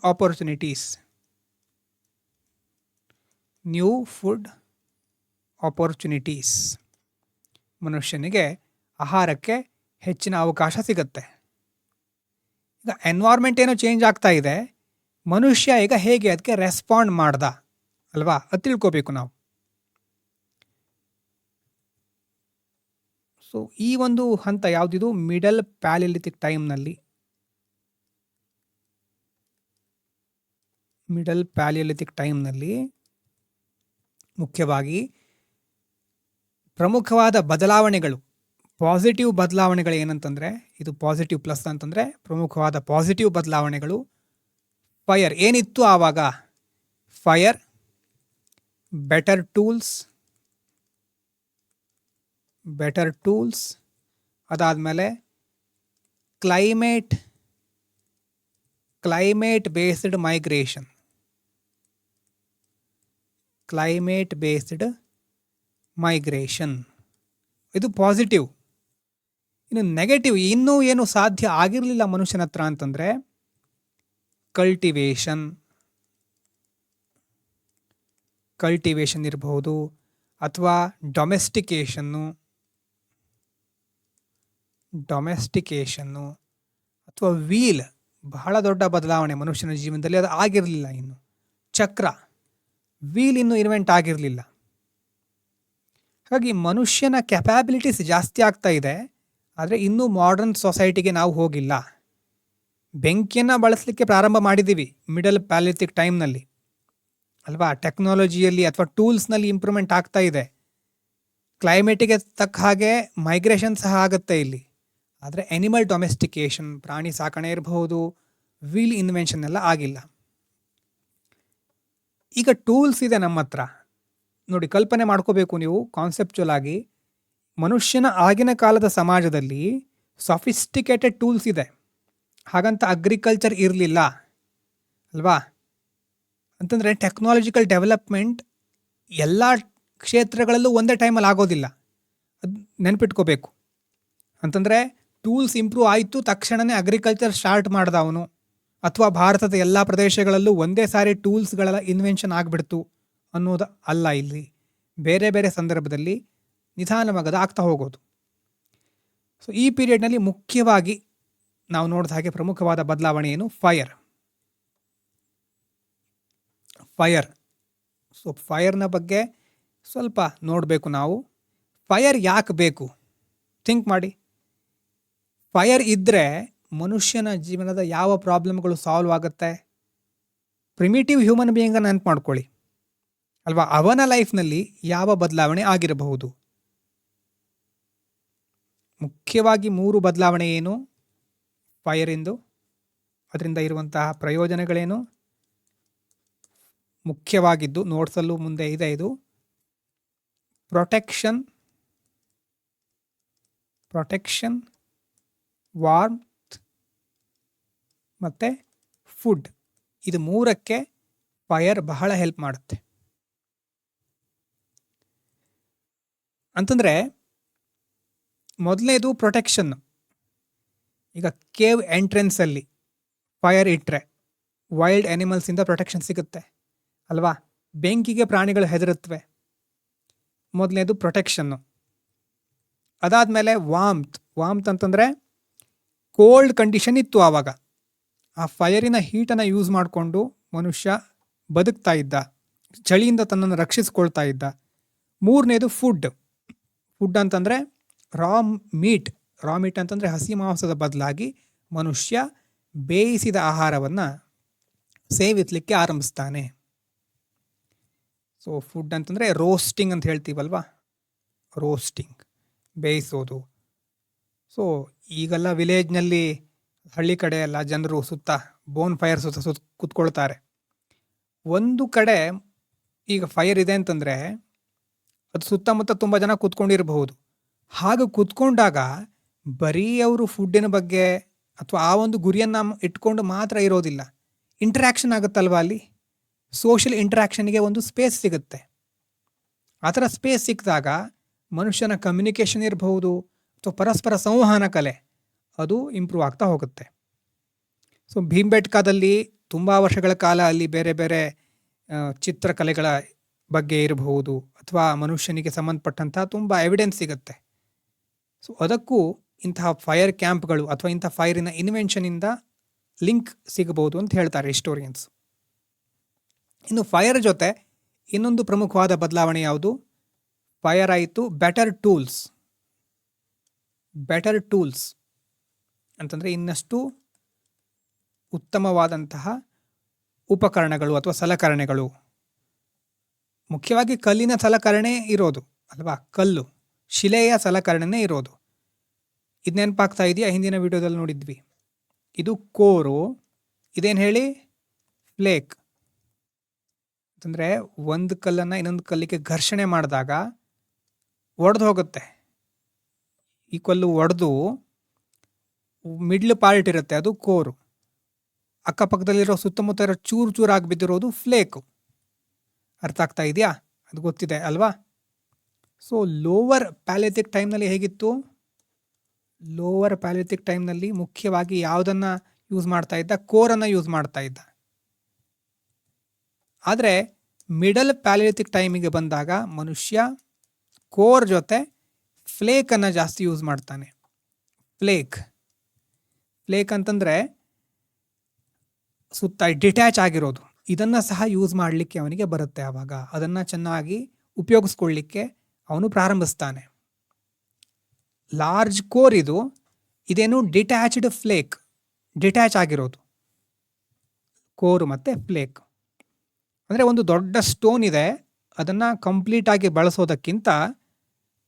ಆಪರ್ಚುನಿಟೀಸ್. ಮನುಷ್ಯನಿಗೆ ಆಹಾರಕ್ಕೆ ಹೆಚ್ಚಿನ ಅವಕಾಶ ಸಿಗುತ್ತೆ. ಈಗ ಎನ್ವೈರ್ಮೆಂಟ್ ಏನೋ ಚೇಂಜ್ ಆಗ್ತಾ ಇದೆ, ಮನುಷ್ಯ ಈಗ ಹೇಗೆ ಅದಕ್ಕೆ ರೆಸ್ಪಾಂಡ್ ಮಾಡ್ದ ಅಲ್ವಾ, ಅದು ತಿಳ್ಕೋಬೇಕು ನಾವು. ಸೊ ಈ ಒಂದು ಹಂತ ಯಾವುದಿದು, ಮಿಡಲ್ ಪ್ಯಾಲಿಲಿಥಿಕ್ ಟೈಮ್ನಲ್ಲಿ ಮುಖ್ಯವಾಗಿ ಪ್ರಮುಖವಾದ ಬದಲಾವಣೆಗಳು, ಪಾಸಿಟಿವ್ ಬದಲಾವಣೆಗಳು ಏನಂತಂದರೆ, ಇದು ಪಾಸಿಟಿವ್ ಪ್ಲಸ್ ಅಂತಂದರೆ ಪ್ರಮುಖವಾದ ಪಾಸಿಟಿವ್ ಬದಲಾವಣೆಗಳು. ಫೈರ್ ಏನಿತ್ತು ಆವಾಗ, ಫೈರ್, ಬೆಟರ್ ಟೂಲ್ಸ್, ಅದಾದಮೇಲೆ ಕ್ಲೈಮೇಟ್ ಬೇಸ್ಡ್ ಮೈಗ್ರೇಷನ್, ಇದು ಪಾಸಿಟಿವ್. ಇನ್ನು ನೆಗೆಟಿವ್, ಇನ್ನೂ ಏನು ಸಾಧ್ಯ ಆಗಿರಲಿಲ್ಲ ಮನುಷ್ಯನ ಹತ್ರ ಅಂತಂದರೆ ಕಲ್ಟಿವೇಷನ್ ಇರಬಹುದು, ಅಥವಾ ಡೊಮೆಸ್ಟಿಕೇಷನ್ನು ಅಥವಾ ವೀಲ್ ಬಹಳ ದೊಡ್ಡ ಬದಲಾವಣೆ ಮನುಷ್ಯನ ಜೀವನದಲ್ಲಿ. ಅದು ಆಗಿರಲಿಲ್ಲ ಇನ್ನು. ಚಕ್ರ, ವೀಲ್ ಇನ್ನೂ ಇನ್ವೆಂಟ್ ಆಗಿರಲಿಲ್ಲ. ಹಾಗಾಗಿ ಮನುಷ್ಯನ ಕೆಪ್ಯಾಬಿಲಿಟೀಸ್ ಜಾಸ್ತಿ ಆಗ್ತಾ ಇದೆ, ಆದರೆ ಇನ್ನೂ ಮಾಡರ್ನ್ ಸೊಸೈಟಿಗೆ ನಾವು ಹೋಗಿಲ್ಲ. ಬೆಂಕಿಯನ್ನು ಬಳಸಲಿಕ್ಕೆ ಪ್ರಾರಂಭ ಮಾಡಿದ್ದೀವಿ ಮಿಡಲ್ ಪ್ಯಾಲಿಥಿಕ್ ಟೈಮ್ನಲ್ಲಿ ಅಲ್ವಾ. ಟೆಕ್ನಾಲಜಿಯಲ್ಲಿ ಅಥವಾ ಟೂಲ್ಸ್ನಲ್ಲಿ ಇಂಪ್ರೂವ್ಮೆಂಟ್ ಆಗ್ತಾ ಇದೆ. ಕ್ಲೈಮೇಟಿಗೆ ತಕ್ಕ ಹಾಗೆ ಮೈಗ್ರೇಷನ್ ಸಹ ಆಗುತ್ತೆ ಇಲ್ಲಿ. ಆದರೆ ಎನಿಮಲ್ ಡೊಮೆಸ್ಟಿಕೇಷನ್, ಪ್ರಾಣಿ ಸಾಕಣೆ ಇರಬಹುದು, ವೀಲ್ ಇನ್ವೆನ್ಷನ್ ಎಲ್ಲ ಆಗಿಲ್ಲ. ಈಗ ಟೂಲ್ಸ್ ಇದೆ ನಮ್ಮ ಹತ್ರ. ನೋಡಿ, ಕಲ್ಪನೆ ಮಾಡ್ಕೋಬೇಕು ನೀವು ಕಾನ್ಸೆಪ್ಚುಯಲ್ ಆಗಿ. ಮನುಷ್ಯನ ಆಗಿನ ಕಾಲದ ಸಮಾಜದಲ್ಲಿ ಸಾಫಿಸ್ಟಿಕೇಟೆಡ್ ಟೂಲ್ಸ್ ಇದೆ. ಹಾಗಂತ ಅಗ್ರಿಕಲ್ಚರ್ ಇರಲಿಲ್ಲ ಅಲ್ವಾ. ಅಂತಂದರೆ ಟೆಕ್ನಾಲಜಿಕಲ್ ಡೆವಲಪ್ಮೆಂಟ್ ಎಲ್ಲ ಕ್ಷೇತ್ರಗಳಲ್ಲೂ ಒಂದೇ ಟೈಮಲ್ಲಿ ಆಗೋದಿಲ್ಲ. ಅದು ನೆನ್ಪಿಟ್ಕೋಬೇಕು. ಅಂತಂದರೆ ಟೂಲ್ಸ್ ಇಂಪ್ರೂವ್ ಆಯಿತು ತಕ್ಷಣವೇ ಅಗ್ರಿಕಲ್ಚರ್ ಸ್ಟಾರ್ಟ್ ಮಾಡ್ದ ಅವನು, ಅಥವಾ ಭಾರತದ ಎಲ್ಲ ಪ್ರದೇಶಗಳಲ್ಲೂ ಒಂದೇ ಸಾರಿ ಟೂಲ್ಸ್ಗಳ ಇನ್ವೆನ್ಷನ್ ಆಗಿಬಿಡ್ತು ಅನ್ನೋದು ಅಲ್ಲ. ಇಲ್ಲಿ ಬೇರೆ ಬೇರೆ ಸಂದರ್ಭದಲ್ಲಿ ನಿಧಾನವಾಗದ ಆಗ್ತಾ ಹೋಗೋದು. ಸೊ ಈ ಪೀರಿಯಡ್ನಲ್ಲಿ ಮುಖ್ಯವಾಗಿ ನಾವು ನೋಡಿದ ಹಾಗೆ ಪ್ರಮುಖವಾದ ಬದಲಾವಣೆ ಏನು? ಫೈರ್. ಸೊ ಫೈರ್ನ ಬಗ್ಗೆ ಸ್ವಲ್ಪ ನೋಡಬೇಕು ನಾವು. ಫೈರ್ ಯಾಕೆ ಬೇಕು? ಥಿಂಕ್ ಮಾಡಿ. ಫೈರ್ ಇದ್ದರೆ ಮನುಷ್ಯನ ಜೀವನದ ಯಾವ ಪ್ರಾಬ್ಲಮ್ಗಳು ಸಾಲ್ವ್ ಆಗುತ್ತೆ? ಪ್ರಿಮಿಟಿವ್ ಹ್ಯೂಮನ್ ಬೀಯಿಂಗನ್ನು ನೆನಪು ಮಾಡ್ಕೊಳ್ಳಿ ಅಲ್ವಾ. ಅವನ ಲೈಫ್ನಲ್ಲಿ ಯಾವ ಬದಲಾವಣೆ ಆಗಿರಬಹುದು? ಮುಖ್ಯವಾಗಿ 3 ಬದಲಾವಣೆ ಏನು ಫೈರಿಂದು? ಅದರಿಂದ ಇರುವಂತಹ ಪ್ರಯೋಜನಗಳೇನು? ಮುಖ್ಯವಾಗಿದ್ದು ನೋಟ್ಸಲ್ಲೂ ಮುಂದೆ ಇದೆ ಇದು. ಪ್ರೊಟೆಕ್ಷನ್, ವಾರ್ಮ್ತ್ ಮತ್ತು ಫುಡ್. ಇದು 3ಕ್ಕೆ ಫೈರ್ ಬಹಳ ಹೆಲ್ಪ್ ಮಾಡುತ್ತೆ. ಅಂತಂದರೆ ಮೊದಲನೇದು ಪ್ರೊಟೆಕ್ಷನ್. ಈಗ ಕೇವ್ ಎಂಟ್ರೆನ್ಸಲ್ಲಿ ಫೈರ್ ಇಟ್ಟರೆ ವೈಲ್ಡ್ ಆ್ಯನಿಮಲ್ಸಿಂದ ಪ್ರೊಟೆಕ್ಷನ್ ಸಿಗುತ್ತೆ ಅಲ್ವಾ. ಬೆಂಕಿಗೆ ಪ್ರಾಣಿಗಳು ಹೆದರುತ್ತವೆ. ಮೊದಲನೇದು ಪ್ರೊಟೆಕ್ಷನ್ನು. ಅದಾದಮೇಲೆ ವಾಮ್ತ್ ಅಂತಂದರೆ ಕೋಲ್ಡ್ ಕಂಡೀಷನ್ ಇತ್ತು ಆವಾಗ. ಆ ಫೈರಿನ ಹೀಟನ್ನು ಯೂಸ್ ಮಾಡಿಕೊಂಡು ಮನುಷ್ಯ ಬದುಕ್ತಾ ಇದ್ದ, ಚಳಿಯಿಂದ ತನ್ನನ್ನು ರಕ್ಷಿಸ್ಕೊಳ್ತಾ ಇದ್ದ. 3ನೇದು ಫುಡ್ ಅಂತಂದರೆ ರಾ ಮೀಟ್ ಅಂತಂದರೆ ಹಸಿ ಮಾಂಸದ ಬದಲಾಗಿ ಮನುಷ್ಯ ಬೇಯಿಸಿದ ಆಹಾರವನ್ನು ಸೇವಿಸಲಿಕ್ಕೆ ಆರಂಭಿಸ್ತಾನೆ. ಸೊ ಫುಡ್ ಅಂತಂದರೆ ರೋಸ್ಟಿಂಗ್ ಅಂತ ಹೇಳ್ತೀವಲ್ವಾ, ಬೇಯಿಸೋದು. ಸೊ ಈಗೆಲ್ಲ ವಿಲೇಜ್ನಲ್ಲಿ, ಹಳ್ಳಿ ಕಡೆ ಎಲ್ಲ ಜನರು ಸುತ್ತ ಬೋನ್ ಫೈರ್ ಸುತ್ತ ಕೂತ್ಕೊಳ್ತಾರೆ. ಒಂದು ಕಡೆ ಈಗ ಫೈರ್ ಇದೆ ಅಂತಂದರೆ ಅದು ಸುತ್ತಮುತ್ತ ತುಂಬ ಜನ ಕೂತ್ಕೊಂಡಿರಬಹುದು. ಹಾಗೆ ಕೂತ್ಕೊಂಡಾಗ ಬರೀ ಅವರು ಫುಡ್ಡಿನ ಬಗ್ಗೆ ಅಥವಾ ಆ ಒಂದು ಗುರಿಯನ್ನು ಇಟ್ಕೊಂಡು ಮಾತ್ರ ಇರೋದಿಲ್ಲ. ಇಂಟ್ರ್ಯಾಕ್ಷನ್ ಆಗುತ್ತಲ್ವ ಅಲ್ಲಿ. ಸೋಷಿಯಲ್ ಇಂಟ್ರ್ಯಾಕ್ಷನ್ಗೆ ಒಂದು ಸ್ಪೇಸ್ ಸಿಗುತ್ತೆ. ಆ ಥರ ಸ್ಪೇಸ್ ಸಿಕ್ಕಿದಾಗ ಮನುಷ್ಯನ ಕಮ್ಯುನಿಕೇಷನ್ ಇರಬಹುದು ಅಥವಾ ಪರಸ್ಪರ ಸಂವಹನ ಕಲೆ ಅದು ಇಂಪ್ರೂವ್ ಆಗ್ತಾ ಹೋಗುತ್ತೆ. ಸೊ ಭೀಂಬೆಟ್ಕಾದಲ್ಲಿ ತುಂಬ ವರ್ಷಗಳ ಕಾಲ ಅಲ್ಲಿ ಬೇರೆ ಬೇರೆ ಚಿತ್ರಕಲೆಗಳ ಬಗ್ಗೆ ಇರಬಹುದು ಅಥವಾ ಮನುಷ್ಯನಿಗೆ ಸಂಬಂಧಪಟ್ಟಂಥ ತುಂಬ ಎವಿಡೆನ್ಸ್ ಸಿಗುತ್ತೆ. ಸೊ ಅದಕ್ಕೂ ಇಂತಹ ಫೈರ್ ಕ್ಯಾಂಪ್ಗಳು ಅಥವಾ ಇಂಥ ಫೈರಿನ ಇನ್ವೆನ್ಷನಿಂದ ಲಿಂಕ್ ಸಿಗಬಹುದು ಅಂತ ಹೇಳ್ತಾರೆ ಹಿಸ್ಟೋರಿಯನ್ಸ್. ಇನ್ನು ಫೈರ್ ಜೊತೆ ಇನ್ನೊಂದು ಪ್ರಮುಖವಾದ ಬದಲಾವಣೆ ಯಾವುದು? ಫೈರ್ ಆಯಿತು ಬೆಟರ್ ಟೂಲ್ಸ್ ಅಂತಂದರೆ ಇನ್ನಷ್ಟು ಉತ್ತಮವಾದಂತಹ ಉಪಕರಣಗಳು ಅಥವಾ ಸಲಕರಣೆಗಳು. ಮುಖ್ಯವಾಗಿ ಕಲ್ಲಿನ ಸಲಕರಣೆ ಇರೋದು ಅಲ್ವಾ, ಶಿಲೆಯ ಸಲಕರಣೆನೇ ಇರೋದು. ಇದು ನೆನಪಾಗ್ತಾ ಇದೆಯಾ? ಹಿಂದಿನ ವಿಡಿಯೋದಲ್ಲಿ ನೋಡಿದ್ವಿ. ಇದು ಕೋರು, ಇದೇನು ಹೇಳಿ? ಫ್ಲೇಕ್. ಅಂತಂದರೆ ಒಂದು ಕಲ್ಲನ್ನು ಇನ್ನೊಂದು ಕಲ್ಲಿಗೆ ಘರ್ಷಣೆ ಮಾಡಿದಾಗ ಒಡೆದು ಹೋಗುತ್ತೆ. ಈ ಕಲ್ಲು ಒಡೆದು ಮಿಡ್ಲ್ ಪಾರ್ಟ್ ಇರುತ್ತೆ, ಅದು ಕೋರು. ಅಕ್ಕಪಕ್ಕದಲ್ಲಿರೋ ಸುತ್ತಮುತ್ತ ಇರೋ ಚೂರಾಗಿ ಬಿದ್ದಿರೋದು ಫ್ಲೇಕು. ಅರ್ಥ ಆಗ್ತಾ ಇದೆಯಾ? ಅದು ಗೊತ್ತಿದೆ ಅಲ್ವಾ? ಸೊ ಲೋವರ್ ಪ್ಯಾಲಿಥಿಕ್ ಟೈಮ್ನಲ್ಲಿ ಹೇಗಿತ್ತು? ಲೋವರ್ ಪ್ಯಾಲಿಥಿಕ್ ಟೈಮ್ನಲ್ಲಿ ಮುಖ್ಯವಾಗಿ ಯಾವುದನ್ನು ಯೂಸ್ ಮಾಡ್ತಾ ಇದ್ದ? ಕೋರನ್ನು ಯೂಸ್ ಮಾಡ್ತಾ ಇದ್ದ. ಆದರೆ ಮಿಡಲ್ ಪ್ಯಾಲಿಥಿಕ್ ಟೈಮಿಗೆ ಬಂದಾಗ ಮನುಷ್ಯ ಕೋರ್ ಜೊತೆ ಫ್ಲೇಕನ್ನು ಜಾಸ್ತಿ ಯೂಸ್ ಮಾಡ್ತಾನೆ. ಫ್ಲೇಕ್ ಅಂತಂದರೆ ಸುತ್ತ ಡಿಟ್ಯಾಚ್ ಆಗಿರೋದು, ಇದನ್ನು ಸಹ ಯೂಸ್ ಮಾಡಲಿಕ್ಕೆ ಅವನಿಗೆ ಬರುತ್ತೆ. ಆವಾಗ ಅದನ್ನು ಚೆನ್ನಾಗಿ ಉಪಯೋಗಿಸ್ಕೊಳ್ಳಿಕ್ಕೆ ಅವನು ಪ್ರಾರಂಭಿಸ್ತಾನೆ. ಲಾರ್ಜ್ ಕೋರ್ ಇದೇನು ಡಿಟ್ಯಾಚ್ಡ್ ಫ್ಲೇಕ್, ಡಿಟ್ಯಾಚ್ ಆಗಿರೋದು ಕೋರು ಮತ್ತು ಫ್ಲೇಕ್. ಅಂದರೆ ಒಂದು ದೊಡ್ಡ ಸ್ಟೋನ್ ಇದೆ, ಅದನ್ನು ಕಂಪ್ಲೀಟಾಗಿ ಬಳಸೋದಕ್ಕಿಂತ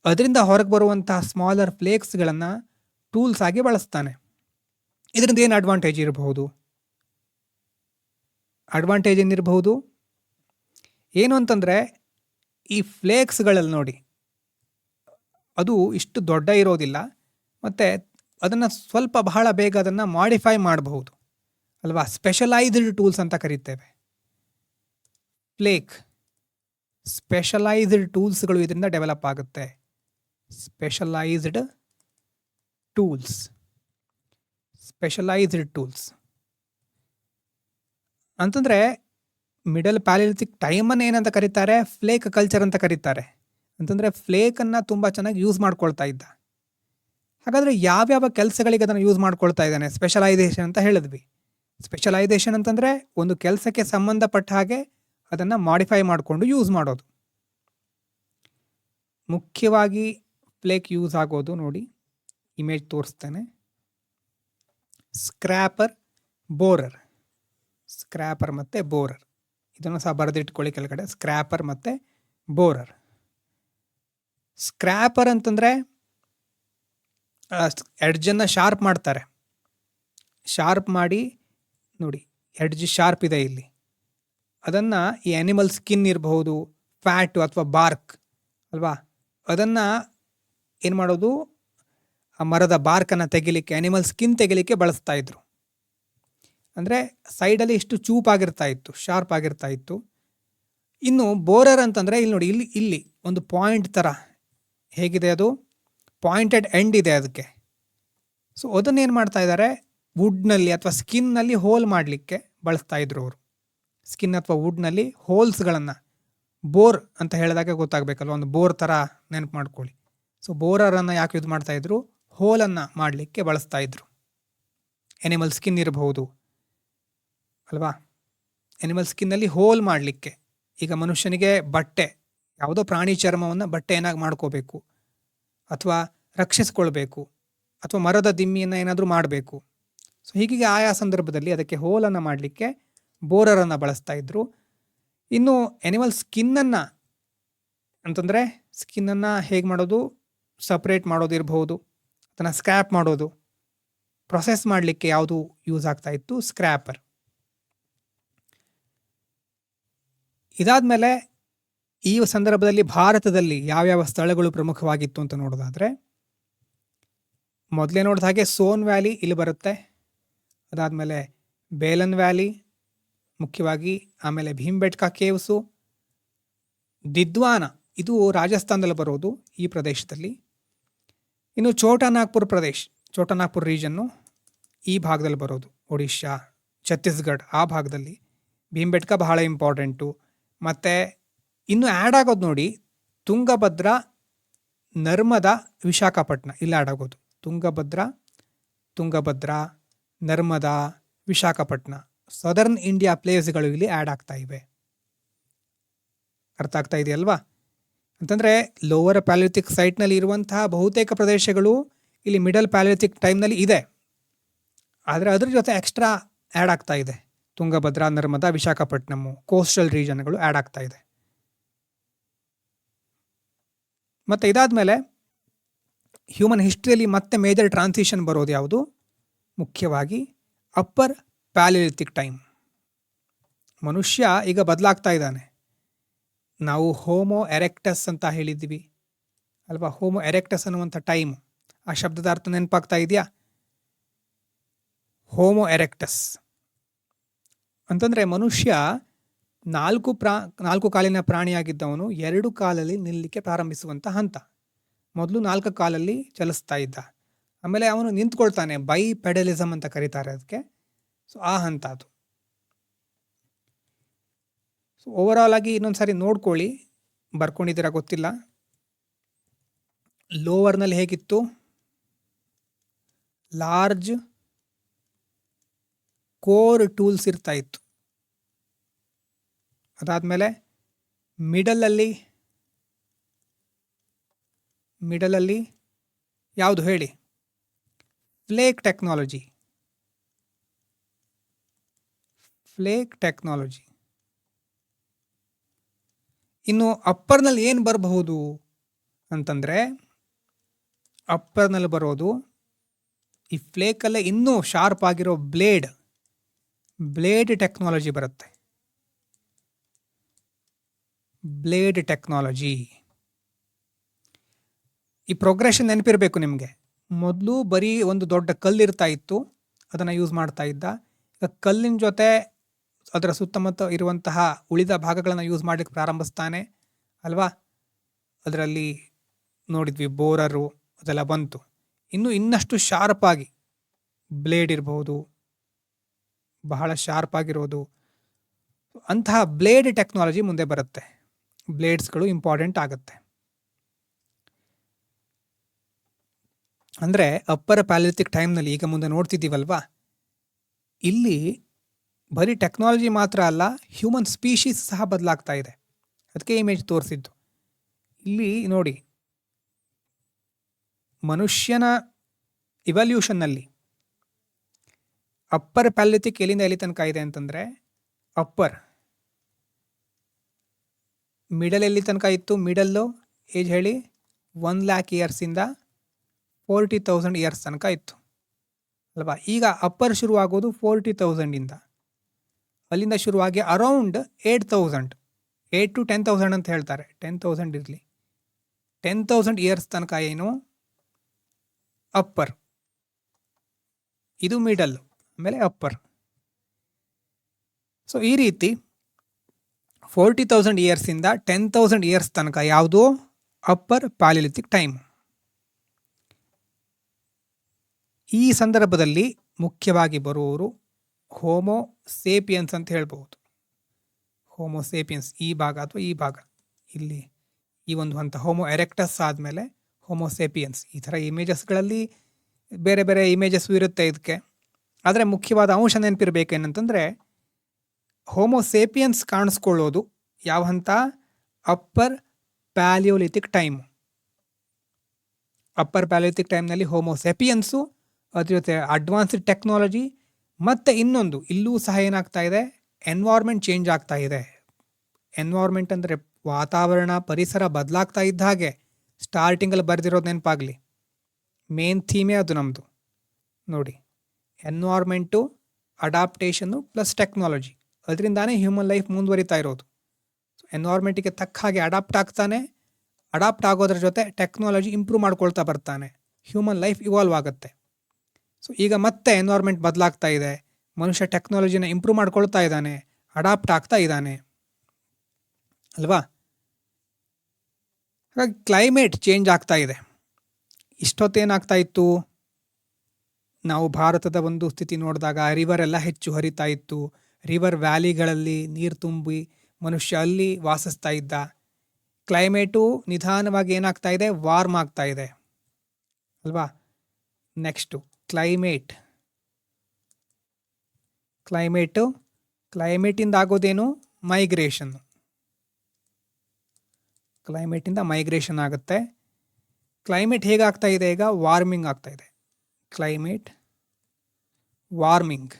ಅದರಿಂದ ಹೊರಗೆ ಬರುವಂತಹ ಸ್ಮಾಲರ್ ಫ್ಲೇಕ್ಸ್ಗಳನ್ನು ಟೂಲ್ಸ್ ಆಗಿ ಬಳಸ್ತಾನೆ. ಇದರಿಂದ ಏನು ಅಡ್ವಾಂಟೇಜ್ ಇರಬಹುದು? ಅಡ್ವಾಂಟೇಜ್ ಏನಿರಬಹುದು ಏನು ಅಂತಂದರೆ, ಈ ಫ್ಲೇಕ್ಸ್ಗಳಲ್ಲಿ ನೋಡಿ, ಅದು ಇಷ್ಟು ದೊಡ್ಡ ಇರೋದಿಲ್ಲ ಮತ್ತು ಅದನ್ನು ಸ್ವಲ್ಪ ಬಹಳ ಬೇಗ ಅದನ್ನು ಮಾಡಿಫೈ ಮಾಡಬಹುದು ಅಲ್ವಾ. ಸ್ಪೆಷಲೈಸ್ಡ್ ಟೂಲ್ಸ್ ಅಂತ ಕರೀತೇವೆ. ಸ್ಪೆಷಲೈಸ್ಡ್ ಟೂಲ್ಸ್ಗಳು ಇದರಿಂದ ಡೆವಲಪ್ ಆಗುತ್ತೆ. ಸ್ಪೆಷಲೈಸ್ಡ್ ಟೂಲ್ಸ್ ಅಂತಂದರೆ ಮಿಡಲ್ ಪ್ಯಾಲಿಥಿಕ್ ಟೈಮನ್ನು ಏನಂತ ಕರೀತಾರೆ? ಫ್ಲೇಕ್ ಕಲ್ಚರ್ ಅಂತ ಕರೀತಾರೆ. ಅಂತಂದರೆ ಫ್ಲೇಕನ್ನು ತುಂಬ ಚೆನ್ನಾಗಿ ಯೂಸ್ ಮಾಡ್ಕೊಳ್ತಾ ಇದ್ದ. ಹಾಗಾದರೆ ಯಾವ್ಯಾವ ಕೆಲಸಗಳಿಗೆ ಅದನ್ನು ಯೂಸ್ ಮಾಡ್ಕೊಳ್ತಾ ಇದ್ದಾನೆ? ಸ್ಪೆಷಲೈಸೇಷನ್ ಅಂತ ಹೇಳಿದ್ವಿ. ಸ್ಪೆಷಲೈಸೇಷನ್ ಅಂತಂದರೆ ಒಂದು ಕೆಲಸಕ್ಕೆ ಸಂಬಂಧಪಟ್ಟ ಹಾಗೆ ಅದನ್ನು ಮಾಡಿಫೈ ಮಾಡಿಕೊಂಡು ಯೂಸ್ ಮಾಡೋದು. ಮುಖ್ಯವಾಗಿ ಫ್ಲೇಕ್ ಯೂಸ್ ಆಗೋದು ನೋಡಿ, ಇಮೇಜ್ ತೋರಿಸ್ತೇನೆ. ಸ್ಕ್ರ್ಯಾಪರ್ ಮತ್ತು ಬೋರರ್, ಇದನ್ನು ಸಹ ಬರೆದಿಟ್ಕೊಳ್ಳಿ ಕೆಳಗಡೆ. ಸ್ಕ್ರ್ಯಾಪರ್ ಮತ್ತು ಬೋರರ್. ಸ್ಕ್ರ್ಯಾಪರ್ ಅಂತಂದರೆ ಎಡ್ಜನ್ನು ಶಾರ್ಪ್ ಮಾಡ್ತಾರೆ. ಶಾರ್ಪ್ ಮಾಡಿ ನೋಡಿ, ಎಡ್ಜ್ ಶಾರ್ಪ್ ಇದೆ ಇಲ್ಲಿ. ಅದನ್ನು ಈ ಆ್ಯನಿಮಲ್ ಸ್ಕಿನ್ ಇರಬಹುದು, ಫ್ಯಾಟು ಅಥವಾ ಬಾರ್ಕ್ ಅಲ್ವಾ, ಅದನ್ನು ಏನು ಮಾಡೋದು, ಆ ಮರದ ಬಾರ್ಕನ್ನು ತೆಗಿಲಿಕ್ಕೆ, ಆ್ಯನಿಮಲ್ ಸ್ಕಿನ್ ತೆಗಿಲಿಕ್ಕೆ ಬಳಸ್ತಾ ಇದ್ರು. ಅಂದರೆ ಸೈಡಲ್ಲಿ ಇಷ್ಟು ಚೂಪಾಗಿರ್ತಾ ಇತ್ತು, ಶಾರ್ಪ್ ಆಗಿರ್ತಾ ಇತ್ತು. ಇನ್ನು ಬೋರರ್ ಅಂತಂದರೆ ಇಲ್ಲಿ ನೋಡಿ, ಇಲ್ಲಿ ಒಂದು ಪಾಯಿಂಟ್ ಥರ ಹೇಗಿದೆ, ಅದು ಪಾಯಿಂಟೆಡ್ ಎಂಡ್ ಇದೆ ಅದಕ್ಕೆ. ಸೊ ಅದನ್ನೇನು ಮಾಡ್ತಾ ಇದ್ದಾರೆ, ವುಡ್ನಲ್ಲಿ ಅಥವಾ ಸ್ಕಿನ್ನಲ್ಲಿ ಹೋಲ್ ಮಾಡಲಿಕ್ಕೆ ಬಳಸ್ತಾ ಇದ್ರು ಅವರು. ಸ್ಕಿನ್ ಅಥವಾ ವುಡ್ನಲ್ಲಿ ಹೋಲ್ಸ್ಗಳನ್ನು, ಬೋರ್ ಅಂತ ಹೇಳಿದಾಗ ಗೊತ್ತಾಗಬೇಕಲ್ವ, ಒಂದು ಬೋರ್ ಥರ ನೆನಪು ಮಾಡ್ಕೊಳ್ಳಿ. ಸೊ ಬೋರರನ್ನು ಯಾಕೆ ಯೂಸ್ ಮಾಡ್ತಾಯಿದ್ರು? ಹೋಲನ್ನು ಮಾಡಲಿಕ್ಕೆ ಬಳಸ್ತಾ ಇದ್ರು. ಎನಿಮಲ್ ಸ್ಕಿನ್ ಇರಬಹುದು ಅಲ್ವಾ, ಎನಿಮಲ್ ಸ್ಕಿನ್ನಲ್ಲಿ ಹೋಲ್ ಮಾಡಲಿಕ್ಕೆ. ಈಗ ಮನುಷ್ಯನಿಗೆ ಬಟ್ಟೆ, ಯಾವುದೋ ಪ್ರಾಣಿ ಚರ್ಮವನ್ನು ಬಟ್ಟೆ ಏನಾಗಿ ಮಾಡ್ಕೋಬೇಕು ಅಥವಾ ರಕ್ಷಿಸ್ಕೊಳ್ಬೇಕು, ಅಥವಾ ಮರದ ದಿಮ್ಮಿಯನ್ನು ಏನಾದರೂ ಮಾಡಬೇಕು. ಸೊ ಹೀಗೆ ಆಯಾ ಸಂದರ್ಭದಲ್ಲಿ ಅದಕ್ಕೆ ಹೋಲನ್ನು ಮಾಡಲಿಕ್ಕೆ ಬೋರರನ್ನು ಬಳಸ್ತಾ ಇದ್ರು. ಇನ್ನು ಎನಿಮಲ್ ಸ್ಕಿನ್ನನ್ನು ಅಂತಂದರೆ ಸ್ಕಿನ್ನನ್ನು ಹೇಗೆ ಮಾಡೋದು, ಸಪ್ರೇಟ್ ಮಾಡೋದು ಇರಬಹುದು, ಅದನ್ನು ಸ್ಕ್ರ್ಯಾಪ್ ಮಾಡೋದು, ಪ್ರೊಸೆಸ್ ಮಾಡಲಿಕ್ಕೆ ಯಾವುದು ಯೂಸ್ ಆಗ್ತಾ ಇತ್ತು? ಸ್ಕ್ರ್ಯಾಪರ್. ಇದಾದಮೇಲೆ ಈ ಸಂದರ್ಭದಲ್ಲಿ ಭಾರತದಲ್ಲಿ ಯಾವ್ಯಾವ ಸ್ಥಳಗಳು ಪ್ರಮುಖವಾಗಿತ್ತು ಅಂತ ನೋಡೋದಾದರೆ, ಮೊದಲೇ ನೋಡಿದ ಹಾಗೆ ಸೋನ್ ವ್ಯಾಲಿ ಇಲ್ಲಿ ಬರುತ್ತೆ, ಅದಾದಮೇಲೆ ಬೇಲನ್ ವ್ಯಾಲಿ ಮುಖ್ಯವಾಗಿ, ಆಮೇಲೆ ಭೀಮ್ಬೆಟ್ಕಾ ಕೇವ್ಸು, ದಿದ್ವಾನ ಇದು ರಾಜಸ್ಥಾನದಲ್ಲಿ ಬರೋದು ಈ ಪ್ರದೇಶದಲ್ಲಿ. ಇನ್ನು ಛೋಟಾನಾಗ್ಪುರ್ ರೀಜನ್ನು ಈ ಭಾಗದಲ್ಲಿ ಬರೋದು, ಒಡಿಶಾ, ಛತ್ತೀಸ್ಗಢ ಆ ಭಾಗದಲ್ಲಿ. ಭೀಮ್ಬೆಟ್ಕಾ ಬಹಳ ಇಂಪಾರ್ಟೆಂಟು. ಮತ್ತು ಇನ್ನು ಆ್ಯಡ್ ಆಗೋದು ನೋಡಿ, ತುಂಗಭದ್ರಾ, ನರ್ಮದಾ, ವಿಶಾಖಪಟ್ಟಣ ಇಲ್ಲಿ ಆ್ಯಡ್ ಆಗೋದು. ತುಂಗಭದ್ರಾ, ನರ್ಮದಾ, ವಿಶಾಖಪಟ್ಟಣ, ಸದರ್ನ್ ಇಂಡಿಯಾ ಪ್ಲೇಸ್ಗಳು ಇಲ್ಲಿ ಆ್ಯಡ್ ಆಗ್ತಾ ಇವೆ. ಅರ್ಥ ಆಗ್ತಾ ಇದೆಯಲ್ವಾ? ಅಂತಂದರೆ ಲೋವರ್ ಪ್ಯಾಲಿಥಿಕ್ ಸೈಟ್ನಲ್ಲಿ ಇರುವಂತಹ ಬಹುತೇಕ ಪ್ರದೇಶಗಳು ಇಲ್ಲಿ ಮಿಡಲ್ ಪ್ಯಾಲಿಥಿಕ್ ಟೈಮ್ನಲ್ಲಿ ಇದೆ, ಆದರೆ ಅದ್ರ ಜೊತೆ ಎಕ್ಸ್ಟ್ರಾ ಆ್ಯಡ್ ಆಗ್ತಾ ಇದೆ. ತುಂಗಭದ್ರಾ, ನರ್ಮದಾ, ವಿಶಾಖಪಟ್ಟಣಮು, ಕೋಸ್ಟಲ್ ರೀಜನ್ಗಳು ಆ್ಯಡ್ ಆಗ್ತಾ ಇದೆ. ಮತ್ತು ಇದಾದಮೇಲೆ ಹ್ಯೂಮನ್ ಹಿಸ್ಟ್ರಿಯಲ್ಲಿ ಮತ್ತೆ ಮೇಜರ್ ಟ್ರಾನ್ಸಿಷನ್ ಬರೋದು ಯಾವುದು? ಮುಖ್ಯವಾಗಿ ಅಪ್ಪರ್ ಪ್ಯಾಲಿಥಿಕ್ ಟೈಮ್. ಮನುಷ್ಯ ಈಗ ಬದಲಾಗ್ತಾ ಇದ್ದಾನೆ. ನಾವು ಹೋಮೋ ಎರೆಕ್ಟಸ್ ಅಂತ ಹೇಳಿದ್ವಿ ಅಲ್ವಾ? ಹೋಮೋ ಎರೆಕ್ಟಸ್ ಅನ್ನುವಂಥ ಟೈಮ್, ಆ ಶಬ್ದದ ಅರ್ಥ ನೆನಪಾಗ್ತಾ ಇದೆಯಾ? ಹೋಮೋ ಎರೆಕ್ಟಸ್ ಅಂತಂದರೆ ಮನುಷ್ಯ ನಾಲ್ಕು ಕಾಲಿನ ಪ್ರಾಣಿಯಾಗಿದ್ದವನು 2 ಕಾಲಲ್ಲಿ ನಿಲ್ಲಲಿಕ್ಕೆ ಪ್ರಾರಂಭಿಸುವಂಥ ಹಂತ. ಮೊದಲು 4 ಕಾಲಲ್ಲಿ ಚಲಿಸ್ತಾ ಇದ್ದ, ಆಮೇಲೆ ಅವನು ನಿಂತ್ಕೊಳ್ತಾನೆ, ಬೈಪೆಡಲಿಸಮ್ ಅಂತ ಕರೀತಾರೆ ಅದಕ್ಕೆ. ಸೊ ಆ ಹಂತ ಅದು. ಸೊ ಓವರಾಲ್ ಆಗಿ ಇನ್ನೊಂದು ಸಾರಿ ನೋಡ್ಕೊಳ್ಳಿ, ಬರ್ಕೊಂಡಿದ್ದೀರಾ ಗೊತ್ತಿಲ್ಲ. ಲೋವರ್ನಲ್ಲಿ ಹೇಗಿತ್ತು? ಲಾರ್ಜ್ ಕೋರ್ ಟೂಲ್ಸ್ ಇರ್ತಾ ಇತ್ತು. ಅದಾದಮೇಲೆ ಮಿಡಲಲ್ಲಿ ಯಾವುದು ಹೇಳಿ? Flake technology. ಇನ್ನು ಅಪ್ಪರ್ನಲ್ಲಿ ಏನು ಬರಬಹುದು ಅಂತಂದರೆ, ಅಪ್ಪರ್ನಲ್ಲಿ ಬರೋದು ಈ ಫ್ಲೇಕಲ್ಲೇ ಇನ್ನೂ ಶಾರ್ಪ್ ಆಗಿರೋ ಬ್ಲೇಡ್ ಟೆಕ್ನಾಲಜಿ ಬರುತ್ತೆ. Blade technology. ಈ ಪ್ರೋಗ್ರೆಷನ್ ನೆನಪಿರಬೇಕು ನಿಮಗೆ. ಮೊದಲು ಬರೀ ಒಂದು ದೊಡ್ಡ ಕಲ್ಲಿರ್ತಾ ಇತ್ತು, ಅದನ್ನು ಯೂಸ್ ಮಾಡ್ತಾ ಇದ್ದ. ಈಗ ಕಲ್ಲಿನ ಜೊತೆ ಅದರ ಸುತ್ತಮುತ್ತ ಇರುವಂತಹ ಉಳಿದ ಭಾಗಗಳನ್ನು ಯೂಸ್ ಮಾಡಲಿಕ್ಕೆ ಪ್ರಾರಂಭಿಸ್ತಾನೆ ಅಲ್ವಾ. ಅದರಲ್ಲಿ ನೋಡಿದ್ವಿ ಬೋರರು ಅದೆಲ್ಲ ಬಂತು. ಇನ್ನಷ್ಟು ಶಾರ್ಪ್ ಆಗಿ ಬ್ಲೇಡ್ ಇರಬಹುದು, ಬಹಳ ಶಾರ್ಪ್ ಆಗಿರೋದು. ಅಂತಹ ಬ್ಲೇಡ್ ಟೆಕ್ನಾಲಜಿ ಮುಂದೆ ಬರುತ್ತೆ. ಬ್ಲೇಡ್ಸ್ಗಳು ಇಂಪಾರ್ಟೆಂಟ್ ಆಗುತ್ತೆ. ಅಂದರೆ ಅಪ್ಪರ್ ಪ್ಯಾಲಿಥಿಕ್ ಟೈಮ್ನಲ್ಲಿ ಈಗ ಮುಂದೆ ನೋಡ್ತಿದ್ದೀವಲ್ವಾ, ಇಲ್ಲಿ ಬರೀ ಟೆಕ್ನಾಲಜಿ ಮಾತ್ರ ಅಲ್ಲ, ಹ್ಯೂಮನ್ ಸ್ಪೀಶೀಸ್ ಸಹ ಬದಲಾಗ್ತಾ ಇದೆ. ಅದಕ್ಕೆ ಇಮೇಜ್ ತೋರಿಸಿದ್ದು. ಇಲ್ಲಿ ನೋಡಿ, ಮನುಷ್ಯನ ಇವಲ್ಯೂಷನ್ನಲ್ಲಿ ಅಪ್ಪರ್ ಪ್ಯಾಲಿಥಿಕ್ ಎಲ್ಲಿಂದ ಎಲ್ಲಿ ತನಕ ಇದೆ ಅಂತಂದರೆ, ಅಪ್ಪರ್ ಮಿಡಲ್ ಎಲ್ಲಿ ತನಕ ಇತ್ತು? ಮಿಡಲ್ಲು ಏಜ್ ಹೇಳಿ, 1,00,000 ಇಯರ್ಸಿಂದ 40,000 ಇಯರ್ಸ್ ತನಕ ಇತ್ತು ಅಲ್ವಾ. ಈಗ ಅಪ್ಪರ್ ಶುರುವಾಗೋದು 40,000ಇಂದ. ಅಲ್ಲಿಂದ ಶುರುವಾಗಿ ಅರೌಂಡ್ 8,000 to 10,000 ಅಂತ ಹೇಳ್ತಾರೆ. 10,000 ಇರಲಿ, 10,000 ಇಯರ್ಸ್ ತನಕ ಏನು ಅಪ್ಪರ್. ಇದು ಮಿಡಲ್, ಆಮೇಲೆ ಅಪ್ಪರ್. ಸೊ ಈ ರೀತಿ 40,000 ಇಯರ್ಸಿಂದ 10,000 ಇಯರ್ಸ್ ತನಕ ಯಾವುದು? Upper palaeolithic time. ಈ ಸಂದರ್ಭದಲ್ಲಿ ಮುಖ್ಯವಾಗಿ ಬರುವವರು ಹೋಮೋ ಸೇಪಿಯನ್ಸ್ ಅಂತ ಹೇಳ್ಬೋದು. ಹೋಮೋ ಸೇಪಿಯನ್ಸ್ ಈ ಭಾಗ ಅಥವಾ ಈ ಭಾಗ, ಇಲ್ಲಿ ಈ ಒಂದು ಹಂತ ಹೋಮೋ ಎರೆಕ್ಟಸ್ ಆದಮೇಲೆ ಹೋಮೋ ಸೇಪಿಯನ್ಸ್. ಈ ಥರ ಇಮೇಜಸ್ಗಳಲ್ಲಿ ಬೇರೆ ಬೇರೆ ಇಮೇಜಸ್ ಇರುತ್ತೆ ಇದಕ್ಕೆ. ಆದರೆ ಮುಖ್ಯವಾದ ಅಂಶ ನೆನಪಿರಬೇಕೇನಂತಂದರೆ, ಹೋಮೋ ಸೇಪಿಯನ್ಸ್ ಕಾಣಿಸ್ಕೊಳ್ಳೋದು ಯಾವ ಹಂತ? Upper Palaeolithic time. Upper Palaeolithic ಟೈಮ್ನಲ್ಲಿ ಹೋಮೋ ಸೆಪಿಯನ್ಸು, ಅದ್ರ ಜೊತೆ ಅಡ್ವಾನ್ಸ್ಡ್ ಟೆಕ್ನಾಲಜಿ, ಮತ್ತು ಇನ್ನೊಂದು ಇಲ್ಲೂ ಸಹ ಏನಾಗ್ತಾ ಇದೆ? ಎನ್ವೈರ್ಮೆಂಟ್ ಚೇಂಜ್ ಆಗ್ತಾ ಇದೆ. ಎನ್ವೈರ್ಮೆಂಟ್ ಅಂದರೆ ವಾತಾವರಣ, ಪರಿಸರ ಬದಲಾಗ್ತಾ ಇದ್ದ ಹಾಗೆ. ಸ್ಟಾರ್ಟಿಂಗಲ್ಲಿ ಬರೆದಿರೋದು ನೆನಪಾಗಲಿ, ಮೇನ್ ಥೀಮೇ ಅದು ನಮ್ಮದು ನೋಡಿ. ಎನ್ವೈರ್ಮೆಂಟು, ಅಡಾಪ್ಟೇಷನ್ನು ಪ್ಲಸ್ ಟೆಕ್ನಾಲಜಿ, ಅದರಿಂದಾನೇ ಹ್ಯೂಮನ್ ಲೈಫ್ ಮುಂದುವರಿತಾ ಇರೋದು. ಎನ್ವೈರ್ಮೆಂಟಿಗೆ ತಕ್ಕ ಹಾಗೆ ಅಡಾಪ್ಟ್ ಆಗೋದ್ರ ಜೊತೆ ಟೆಕ್ನಾಲಜಿ ಇಂಪ್ರೂವ್ ಮಾಡ್ಕೊಳ್ತಾ ಬರ್ತಾನೆ, ಹ್ಯೂಮನ್ ಲೈಫ್ ಇವಾಲ್ವ್ ಆಗುತ್ತೆ. ಸೊ ಈಗ ಮತ್ತೆ ಎನ್ವೈರ್ಮೆಂಟ್ ಬದಲಾಗ್ತಾ ಇದೆ, ಮನುಷ್ಯ ಟೆಕ್ನಾಲಜಿನ ಇಂಪ್ರೂವ್ ಮಾಡ್ಕೊಳ್ತಾ ಇದ್ದಾನೆ, ಅಡಾಪ್ಟ್ ಆಗ್ತಾ ಇದ್ದಾನೆ ಅಲ್ವಾ. ಹಾಗಾಗಿ ಕ್ಲೈಮೇಟ್ ಚೇಂಜ್ ಆಗ್ತಾ ಇದೆ. ಇಷ್ಟೊತ್ತೇನಾಗ್ತಾ ಇತ್ತು? ನಾವು ಭಾರತದ ಒಂದು ಸ್ಥಿತಿ ನೋಡಿದಾಗ ರಿವರ್ ಎಲ್ಲ ಹೆಚ್ಚು ಹರಿತಾ ಇತ್ತು. ರಿವರ್ ವ್ಯಾಲಿಗಳಲ್ಲಿ ನೀರು ತುಂಬಿ ಮನುಷ್ಯ ಅಲ್ಲಿ ವಾಸಿಸ್ತಾ ಇದ್ದ. ಕ್ಲೈಮೇಟು ನಿಧಾನವಾಗಿ ಏನಾಗ್ತಾ ಇದೆ? ವಾರ್ಮ್ ಆಗ್ತಾ ಇದೆ ಅಲ್ವಾ. ನೆಕ್ಸ್ಟು ಕ್ಲೈಮೇಟಿಂದ ಆಗೋದೇನು? ಮೈಗ್ರೇಷನ್ನು. ಕ್ಲೈಮೇಟಿಂದ ಮೈಗ್ರೇಷನ್ ಆಗುತ್ತೆ. ಕ್ಲೈಮೇಟ್ ಹೇಗಾಗ್ತಾ ಇದೆ ಈಗ? ವಾರ್ಮಿಂಗ್ ಆಗ್ತಾ ಇದೆ. ಕ್ಲೈಮೇಟ್ ವಾರ್ಮಿಂಗ್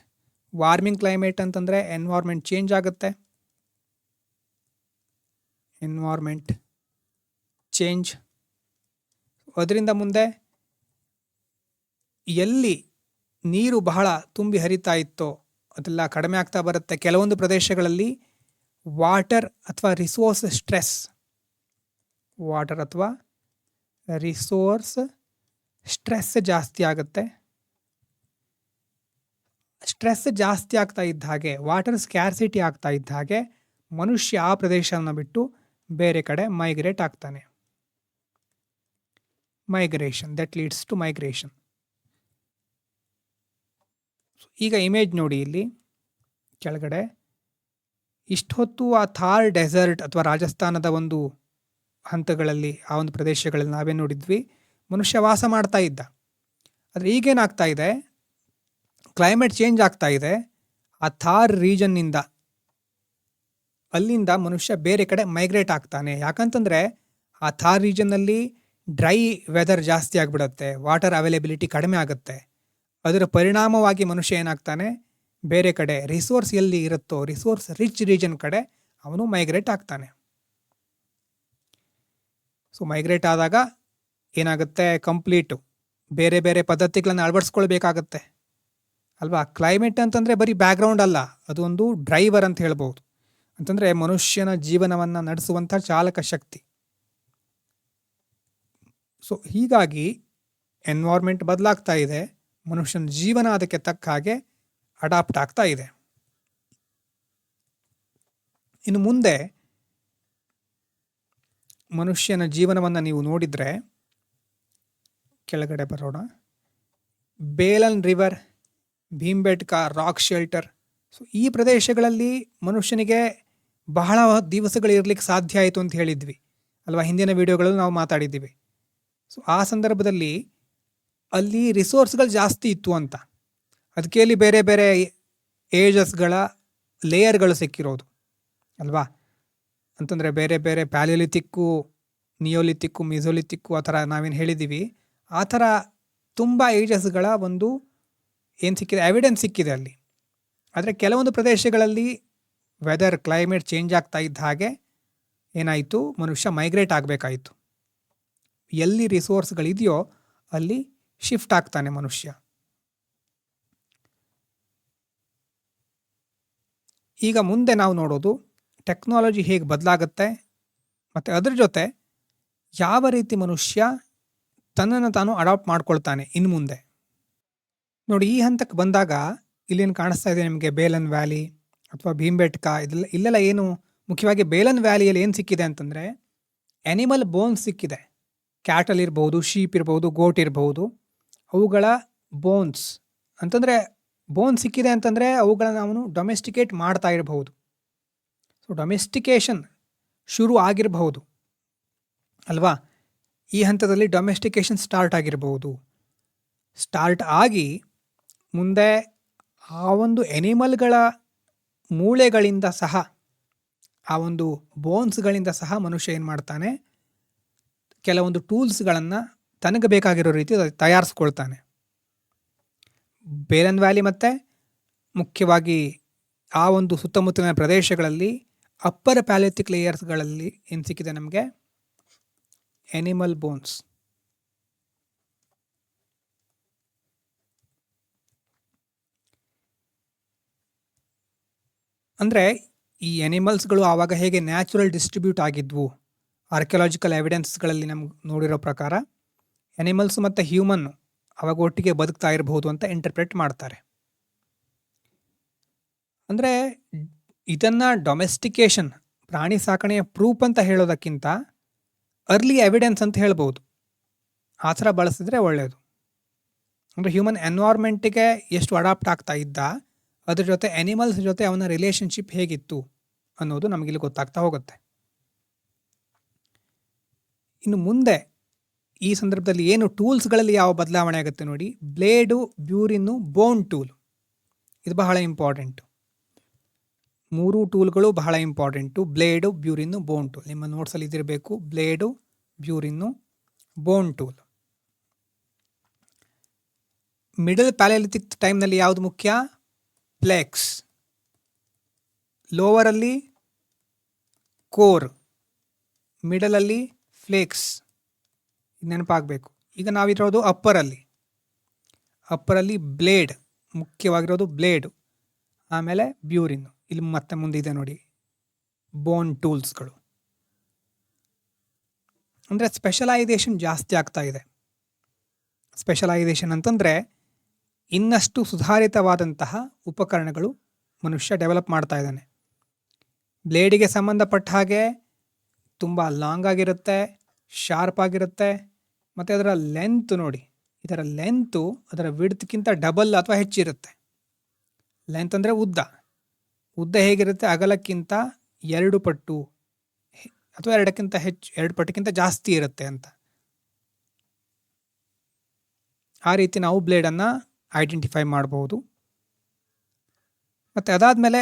ಕ್ಲೈಮೇಟ್ ಅಂತಂದರೆ ಎನ್ವೈರ್ಮೆಂಟ್ ಚೇಂಜ್ ಆಗುತ್ತೆ. ಎನ್ವೈರ್ಮೆಂಟ್ ಚೇಂಜ್, ಅದರಿಂದ ಮುಂದೆ ಎಲ್ಲಿ ನೀರು ಬಹಳ ತುಂಬಿ ಹರಿತಾ ಇತ್ತೋ ಅದೆಲ್ಲ ಕಡಿಮೆ ಆಗ್ತಾ ಬರುತ್ತೆ. ಕೆಲವೊಂದು ಪ್ರದೇಶಗಳಲ್ಲಿ ವಾಟರ್ ಅಥವಾ ರಿಸೋರ್ಸ್ ಸ್ಟ್ರೆಸ್ ಜಾಸ್ತಿ ಆಗುತ್ತೆ. ಸ್ಟ್ರೆಸ್ ಜಾಸ್ತಿ ಆಗ್ತಾ ಇದ್ದ ಹಾಗೆ, ವಾಟರ್ ಸ್ಕ್ಯಾರ್ಸಿಟಿ ಆಗ್ತಾ ಇದ್ದ ಹಾಗೆ ಮನುಷ್ಯ ಆ ಪ್ರದೇಶವನ್ನು ಬಿಟ್ಟು ಬೇರೆ ಕಡೆ ಮೈಗ್ರೇಟ್ ಆಗ್ತಾನೆ. Migration, that leads to migration. ಈಗ ಇಮೇಜ್ ನೋಡಿ, ಇಲ್ಲಿ ಕೆಳಗಡೆ ಇಷ್ಟೊತ್ತು ಆ ಥಾರ್ ಡೆಸರ್ಟ್ ಅಥವಾ ರಾಜಸ್ಥಾನದ ಒಂದು ಹಂತಗಳಲ್ಲಿ ಆ ಒಂದು ಪ್ರದೇಶಗಳಲ್ಲಿ ನಾವೇನು ನೋಡಿದ್ವಿ, ಮನುಷ್ಯ ವಾಸ ಮಾಡ್ತಾ ಇದ್ದ. ಆದರೆ ಈಗೇನಾಗ್ತಾ ಇದೆ, ಕ್ಲೈಮೇಟ್ ಚೇಂಜ್ ಆಗ್ತಾ ಇದೆ. ಆ ಥಾರ್ ರೀಜನ್ನಿಂದ ಅಲ್ಲಿಂದ ಮನುಷ್ಯ ಬೇರೆ ಕಡೆ ಮೈಗ್ರೇಟ್ ಆಗ್ತಾನೆ. ಯಾಕಂತಂದರೆ ಆ ಥಾರ್ ರೀಜನ್ನಲ್ಲಿ ಡ್ರೈ ವೆದರ್ ಜಾಸ್ತಿ ಆಗಿಬಿಡುತ್ತೆ, ವಾಟರ್ ಅವೈಲೇಬಿಲಿಟಿ ಕಡಿಮೆ ಆಗುತ್ತೆ. ಅದರ ಪರಿಣಾಮವಾಗಿ ಮನುಷ್ಯ ಏನಾಗ್ತಾನೆ, ಬೇರೆ ಕಡೆ ರಿಸೋರ್ಸ್ ಎಲ್ಲಿ ಇರುತ್ತೋ ರಿಸೋರ್ಸ್ ರಿಚ್ ರೀಜನ್ ಕಡೆ ಅವನು ಮೈಗ್ರೇಟ್ ಆಗ್ತಾನೆ. ಸೊ ಮೈಗ್ರೇಟ್ ಆದಾಗ ಏನಾಗುತ್ತೆ, ಕಂಪ್ಲೀಟು ಬೇರೆ ಬೇರೆ ಪದ್ಧತಿಗಳನ್ನು ಅಳವಡಿಸ್ಕೊಳ್ಬೇಕಾಗತ್ತೆ ಅಲ್ವಾ. ಕ್ಲೈಮೇಟ್ ಅಂತಂದರೆ ಬರೀ ಬ್ಯಾಕ್ಗ್ರೌಂಡ್ ಅಲ್ಲ, ಅದು ಒಂದು ಡ್ರೈವರ್ ಅಂತ ಹೇಳ್ಬೋದು. ಅಂತಂದರೆ ಮನುಷ್ಯನ ಜೀವನವನ್ನು ನಡೆಸುವಂಥ ಚಾಲಕ ಶಕ್ತಿ. ಸೊ ಹೀಗಾಗಿ ಎನ್ವೈರ್ಮೆಂಟ್ ಬದಲಾಗ್ತಾ ಇದೆ, ಮನುಷ್ಯನ ಜೀವನ ಅದಕ್ಕೆ ತಕ್ಕ ಹಾಗೆ ಅಡಾಪ್ಟ್ ಆಗ್ತಾ ಇದೆ. ಇನ್ನು ಮುಂದೆ ಮನುಷ್ಯನ ಜೀವನವನ್ನು ನೀವು ನೋಡಿದರೆ, ಕೆಳಗಡೆ ಬರೋಣ. ಬೇಲನ್ ರಿವರ್, ಭೀಮ್ಬೆಟ್ಕಾ ರಾಕ್ ಶೆಲ್ಟರ್, ಸೊ ಈ ಪ್ರದೇಶಗಳಲ್ಲಿ ಮನುಷ್ಯನಿಗೆ ಬಹಳ ದಿವಸಗಳು ಇರಲಿಕ್ಕೆ ಸಾಧ್ಯ ಆಯಿತು ಅಂತ ಹೇಳಿದ್ವಿ ಅಲ್ವಾ, ಹಿಂದಿನ ವಿಡಿಯೋಗಳಲ್ಲಿ ನಾವು ಮಾತಾಡಿದ್ದೀವಿ. ಸೊ ಆ ಸಂದರ್ಭದಲ್ಲಿ ಅಲ್ಲಿ ರಿಸೋರ್ಸ್ಗಳು ಜಾಸ್ತಿ ಇತ್ತು ಅಂತ, ಅದಕ್ಕೆ ಅಲ್ಲಿ ಬೇರೆ ಬೇರೆ ಏಜಸ್ಗಳ ಲೇಯರ್ಗಳು ಸಿಕ್ಕಿರೋದು ಅಲ್ವಾ. ಅಂತಂದರೆ ಬೇರೆ ಬೇರೆ ಪ್ಯಾಲಿಯೋಲಿಥಿಕ್ಕು, ನಿಯೋಲಿಥಿಕ್ಕು, ಮಿಸೋಲಿಥಿಕ್ಕು ಆ ಥರ ನಾವೇನು ಹೇಳಿದ್ದೀವಿ, ಆ ಥರ ತುಂಬ ಏಜಸ್ಗಳ ಒಂದು ಏನು ಸಿಕ್ಕಿದೆ, ಎವಿಡೆನ್ಸ್ ಸಿಕ್ಕಿದೆ ಅಲ್ಲಿ. ಆದರೆ ಕೆಲವೊಂದು ಪ್ರದೇಶಗಳಲ್ಲಿ ವೆದರ್ ಕ್ಲೈಮೇಟ್ ಚೇಂಜ್ ಆಗ್ತಾ ಇದ್ದ ಹಾಗೆ ಏನಾಯಿತು, ಮನುಷ್ಯ ಮೈಗ್ರೇಟ್ ಆಗಬೇಕಾಯಿತು. ಎಲ್ಲಿ ರಿಸೋರ್ಸ್ಗಳಿದೆಯೋ ಅಲ್ಲಿ ಶಿಫ್ಟ್ ಆಗ್ತಾನೆ ಮನುಷ್ಯ. ಈಗ ಮುಂದೆ ನಾವು ನೋಡೋದು ಟೆಕ್ನಾಲಜಿ ಹೇಗೆ ಬದಲಾಗುತ್ತೆ ಮತ್ತು ಅದ್ರ ಜೊತೆ ಯಾವ ರೀತಿ ಮನುಷ್ಯ ತನ್ನನ್ನು ತಾನು ಅಡಾಪ್ಟ್ ಮಾಡ್ಕೊಳ್ತಾನೆ ಇನ್ನು ಮುಂದೆ. ನೋಡಿ, ಈ ಹಂತಕ್ಕೆ ಬಂದಾಗ ಇಲ್ಲೇನು ಕಾಣಿಸ್ತಾ ಇದೆ ನಿಮಗೆ, ಬೇಲನ್ ವ್ಯಾಲಿ ಅಥವಾ ಭೀಮ್ಬೆಟ್ಕಾ, ಇಲ್ಲೆಲ್ಲ ಏನು ಮುಖ್ಯವಾಗಿ ಬೇಲನ್ ವ್ಯಾಲಿಯಲ್ಲಿ ಏನು ಸಿಕ್ಕಿದೆ ಅಂತಂದರೆ ಆ್ಯನಿಮಲ್ ಬೋನ್ಸ್ ಸಿಕ್ಕಿದೆ. ಕ್ಯಾಟಲ್ ಇರ್ಬೋದು, ಶೀಪ್ ಇರ್ಬೋದು, ಗೋಟ್ ಇರ್ಬೋದು, ಅವುಗಳ ಬೋನ್ಸ್ ಅಂತಂದರೆ ಬೋನ್ ಸಿಕ್ಕಿದೆ ಅಂತಂದರೆ ಅವುಗಳನ್ನ ಅವನು ಡೊಮೆಸ್ಟಿಕೇಟ್ ಮಾಡ್ತಾ ಇರಬಹುದು. ಸೊ ಡೊಮೆಸ್ಟಿಕೇಷನ್ ಶುರು ಆಗಿರಬಹುದು ಅಲ್ವಾ. ಈ ಹಂತದಲ್ಲಿ ಡೊಮೆಸ್ಟಿಕೇಷನ್ ಸ್ಟಾರ್ಟ್ ಆಗಿರಬಹುದು. ಸ್ಟಾರ್ಟ್ ಆಗಿ ಮುಂದೆ ಆ ಒಂದು ಎನಿಮಲ್ಗಳ ಮೂಳೆಗಳಿಂದ ಸಹ, ಆ ಒಂದು ಬೋನ್ಸ್ಗಳಿಂದ ಸಹ ಮನುಷ್ಯ ಏನು ಮಾಡ್ತಾನೆ, ಕೆಲವೊಂದು ಟೂಲ್ಸ್ಗಳನ್ನು ತನಗೆ ಬೇಕಾಗಿರೋ ರೀತಿ ತಯಾರಿಸ್ಕೊಳ್ತಾನೆ. ಬೇಲನ್ ವ್ಯಾಲಿ ಮತ್ತು ಮುಖ್ಯವಾಗಿ ಆ ಒಂದು ಸುತ್ತಮುತ್ತಲಿನ ಪ್ರದೇಶಗಳಲ್ಲಿ ಅಪ್ಪರ್ ಪ್ಯಾಲಿಯೋಲಿಥಿಕ್ ಲೇಯರ್ಸ್ಗಳಲ್ಲಿ ಏನು ಸಿಕ್ಕಿದೆ ನಮಗೆ, ಎನಿಮಲ್ ಬೋನ್ಸ್. ಅಂದರೆ ಈ ಎನಿಮಲ್ಸ್ಗಳು ಆವಾಗ ಹೇಗೆ ನ್ಯಾಚುರಲ್ ಡಿಸ್ಟ್ರಿಬ್ಯೂಟ್ ಆಗಿದ್ವು, ಆರ್ಕಿಯಾಲಜಿಕಲ್ ಎವಿಡೆನ್ಸ್ಗಳಲ್ಲಿ ನಮ್ಗೆ ನೋಡಿರೋ ಪ್ರಕಾರ ಎನಿಮಲ್ಸ್ ಮತ್ತು ಹ್ಯೂಮನ್ ಅವಾಗ ಒಟ್ಟಿಗೆ ಬದುಕ್ತಾ ಇರಬಹುದು ಅಂತ ಇಂಟರ್ಪ್ರೆಟ್ ಮಾಡ್ತಾರೆ. ಅಂದರೆ ಇದನ್ನು ಡೊಮೆಸ್ಟಿಕೇಷನ್, ಪ್ರಾಣಿ ಸಾಕಣೆಯ ಪ್ರೂಫ್ ಅಂತ ಹೇಳೋದಕ್ಕಿಂತ ಅರ್ಲಿ ಎವಿಡೆನ್ಸ್ ಅಂತ ಹೇಳ್ಬೋದು. ಆ ಥರ ಬಳಸಿದ್ರೆ ಒಳ್ಳೆಯದು. ಅಂದರೆ ಹ್ಯೂಮನ್ ಎನ್ವೈರ್ಮೆಂಟಿಗೆ ಎಷ್ಟು ಅಡಾಪ್ಟ್ ಆಗ್ತಾ ಇದ್ದ, ಅದ್ರ ಜೊತೆ ಎನಿಮಲ್ಸ್ ಜೊತೆ ಅವನ ರಿಲೇಷನ್ಶಿಪ್ ಹೇಗಿತ್ತು ಅನ್ನೋದು ನಮಗಿಲ್ಲಿ ಗೊತ್ತಾಗ್ತಾ ಹೋಗುತ್ತೆ. ಇನ್ನು ಮುಂದೆ ಈ ಸಂದರ್ಭದಲ್ಲಿ ಏನು ಟೂಲ್ಸ್ಗಳಲ್ಲಿ ಯಾವ ಬದಲಾವಣೆ ಆಗುತ್ತೆ ನೋಡಿ, ಬ್ಲೇಡು, ಬ್ಯೂರಿನ್ನು, ಬೋನ್ ಟೂಲ್, ಇದು ಬಹಳ ಇಂಪಾರ್ಟೆಂಟು. 3 ಟೂಲ್ಗಳು ಬಹಳ important, blade, burin, bone tool. ನಿಮ್ಮ ನೋಟ್ಸಲ್ಲಿ ಇದಿರಬೇಕು, blade, burin, bone tool. Middle palaeolithic ಟೈಮ್ನಲ್ಲಿ ಯಾವುದು ಮುಖ್ಯ, ಫ್ಲೆಕ್ಸ್. ಲೋವರಲ್ಲಿ ಕೋರ್, ಮಿಡಲಲ್ಲಿ ಫ್ಲೇಕ್ಸ್, ನೆನಪಾಗಬೇಕು. ಈಗ ನಾವಿರೋದು ಅಪ್ಪರಲ್ಲಿ ಬ್ಲೇಡ್, ಮುಖ್ಯವಾಗಿರೋದು ಬ್ಲೇಡು, ಆಮೇಲೆ ಬ್ಯೂರಿನ್, ಇಲ್ಲಿ ಮತ್ತೆ ಮುಂದಿದೆ ನೋಡಿ ಬೋನ್ ಟೂಲ್ಸ್ಗಳು. ಅಂದರೆ ಸ್ಪೆಷಲೈಸೇಷನ್ ಜಾಸ್ತಿ ಆಗ್ತಾ ಇದೆ. ಸ್ಪೆಷಲೈಸೇಷನ್ ಅಂತಂದರೆ ಇನ್ನಷ್ಟು ಸುಧಾರಿತವಾದಂತಹ ಉಪಕರಣಗಳು ಮನುಷ್ಯ ಡೆವಲಪ್ ಮಾಡ್ತಾ ಇದ್ದಾನೆ. ಬ್ಲೇಡಿಗೆ ಸಂಬಂಧಪಟ್ಟ ಹಾಗೆ ತುಂಬ ಲಾಂಗ್ ಆಗಿರುತ್ತೆ, ಶಾರ್ಪ್ ಆಗಿರುತ್ತೆ, ಮತ್ತು ಅದರ ಲೆಂತ್ ನೋಡಿ, ಇದರ ಲೆಂತು ಅದರ ವಿಡ್ತ್ಗಿಂತ ಡಬಲ್ ಅಥವಾ ಹೆಚ್ಚಿರುತ್ತೆ. ಲೆಂತ್ ಅಂದರೆ ಉದ್ದ ಹೇಗಿರುತ್ತೆ, ಅಗಲಕ್ಕಿಂತ 2 ಪಟ್ಟು ಅಥವಾ 2 ಪಟ್ಟಿಗಿಂತ ಜಾಸ್ತಿ ಇರುತ್ತೆ ಅಂತ. ಆ ರೀತಿ ನಾವು ಬ್ಲೇಡನ್ನು ಐಡೆಂಟಿಫೈ ಮಾಡಬಹುದು. ಮತ್ತು ಅದಾದಮೇಲೆ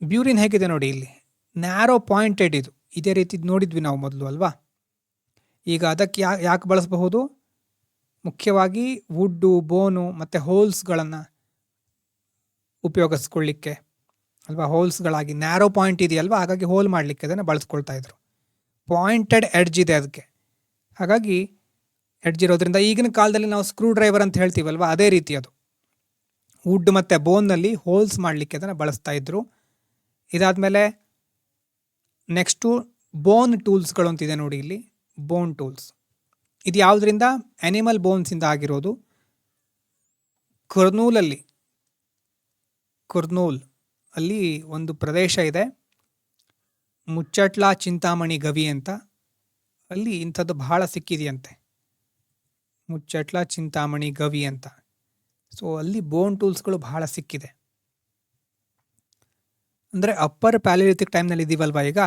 ಬ್ಯೂರಿನ್ ಹೇಗಿದೆ ನೋಡಿ, ಇಲ್ಲಿ ನ್ಯಾರೋ ಪಾಯಿಂಟೆಡ್ ಇದು ಇದೇ ರೀತಿ ನೋಡಿದ್ವಿ ನಾವು ಮೊದಲು ಅಲ್ವಾ. ಈಗ ಅದಕ್ಕೆ ಯಾಕೆ ಬಳಸಬಹುದು, ಮುಖ್ಯವಾಗಿ ವುಡ್ಡು, ಬೋನು ಮತ್ತು ಹೋಲ್ಸ್ಗಳನ್ನು ಉಪಯೋಗಿಸ್ಕೊಳ್ಳಿಕ್ಕೆ ಅಲ್ವಾ. ಹೋಲ್ಸ್ಗಳಾಗಿ ನ್ಯಾರೋ ಪಾಯಿಂಟ್ ಇದೆಯಲ್ವಾ, ಹಾಗಾಗಿ ಹೋಲ್ ಮಾಡಲಿಕ್ಕೆ ಅದನ್ನು ಬಳಸ್ಕೊಳ್ತಾ ಇದ್ರು. ಪಾಯಿಂಟೆಡ್ ಎಡ್ಜ್ ಇದೆ ಅದಕ್ಕೆ, ಹಾಗಾಗಿ ಎಡ್ಜ್ ಇರೋದ್ರಿಂದ ಈಗಿನ ಕಾಲದಲ್ಲಿ ನಾವು ಸ್ಕ್ರೂ ಡ್ರೈವರ್ ಅಂತ ಹೇಳ್ತೀವಲ್ವ, ಅದೇ ರೀತಿ ಅದು ವುಡ್ ಮತ್ತು ಬೋನ್ನಲ್ಲಿ ಹೋಲ್ಸ್ ಮಾಡಲಿಕ್ಕೆ ಅದನ್ನು ಬಳಸ್ತಾ ಇದ್ರು. ಇದಾದಮೇಲೆ ನೆಕ್ಸ್ಟು ಬೋನ್ ಟೂಲ್ಸ್ಗಳು ಅಂತಿದೆ ನೋಡಿ ಇಲ್ಲಿ, ಬೋನ್ ಟೂಲ್ಸ್. ಇದು ಯಾವುದರಿಂದ, ಆ್ಯನಿಮಲ್ ಬೋನ್ಸಿಂದ ಆಗಿರೋದು. ಕುರ್ನೂಲ್ ಅಲ್ಲಿ ಒಂದು ಪ್ರದೇಶ ಇದೆ, ಮುಚ್ಚಟ್ಲಾ ಚಿಂತಾಮಣಿ ಗವಿ ಅಂತ, ಅಲ್ಲಿ ಇಂಥದ್ದು ಬಹಳ ಸಿಕ್ಕಿದೆಯಂತೆ, ಮುಚ್ಚಟ್ಲಾ ಚಿಂತಾಮಣಿ ಗವಿ ಅಂತ. ಸೊ ಅಲ್ಲಿ ಬೋನ್ ಟೂಲ್ಸ್ಗಳು ಬಹಳ ಸಿಕ್ಕಿದೆ. ಅಂದರೆ ಅಪ್ಪರ್ ಪ್ಯಾಲಿಯೋಲಿಥಿಕ್ ಟೈಮ್ನಲ್ಲಿ ಇದ್ದೀವಲ್ವ ಈಗ.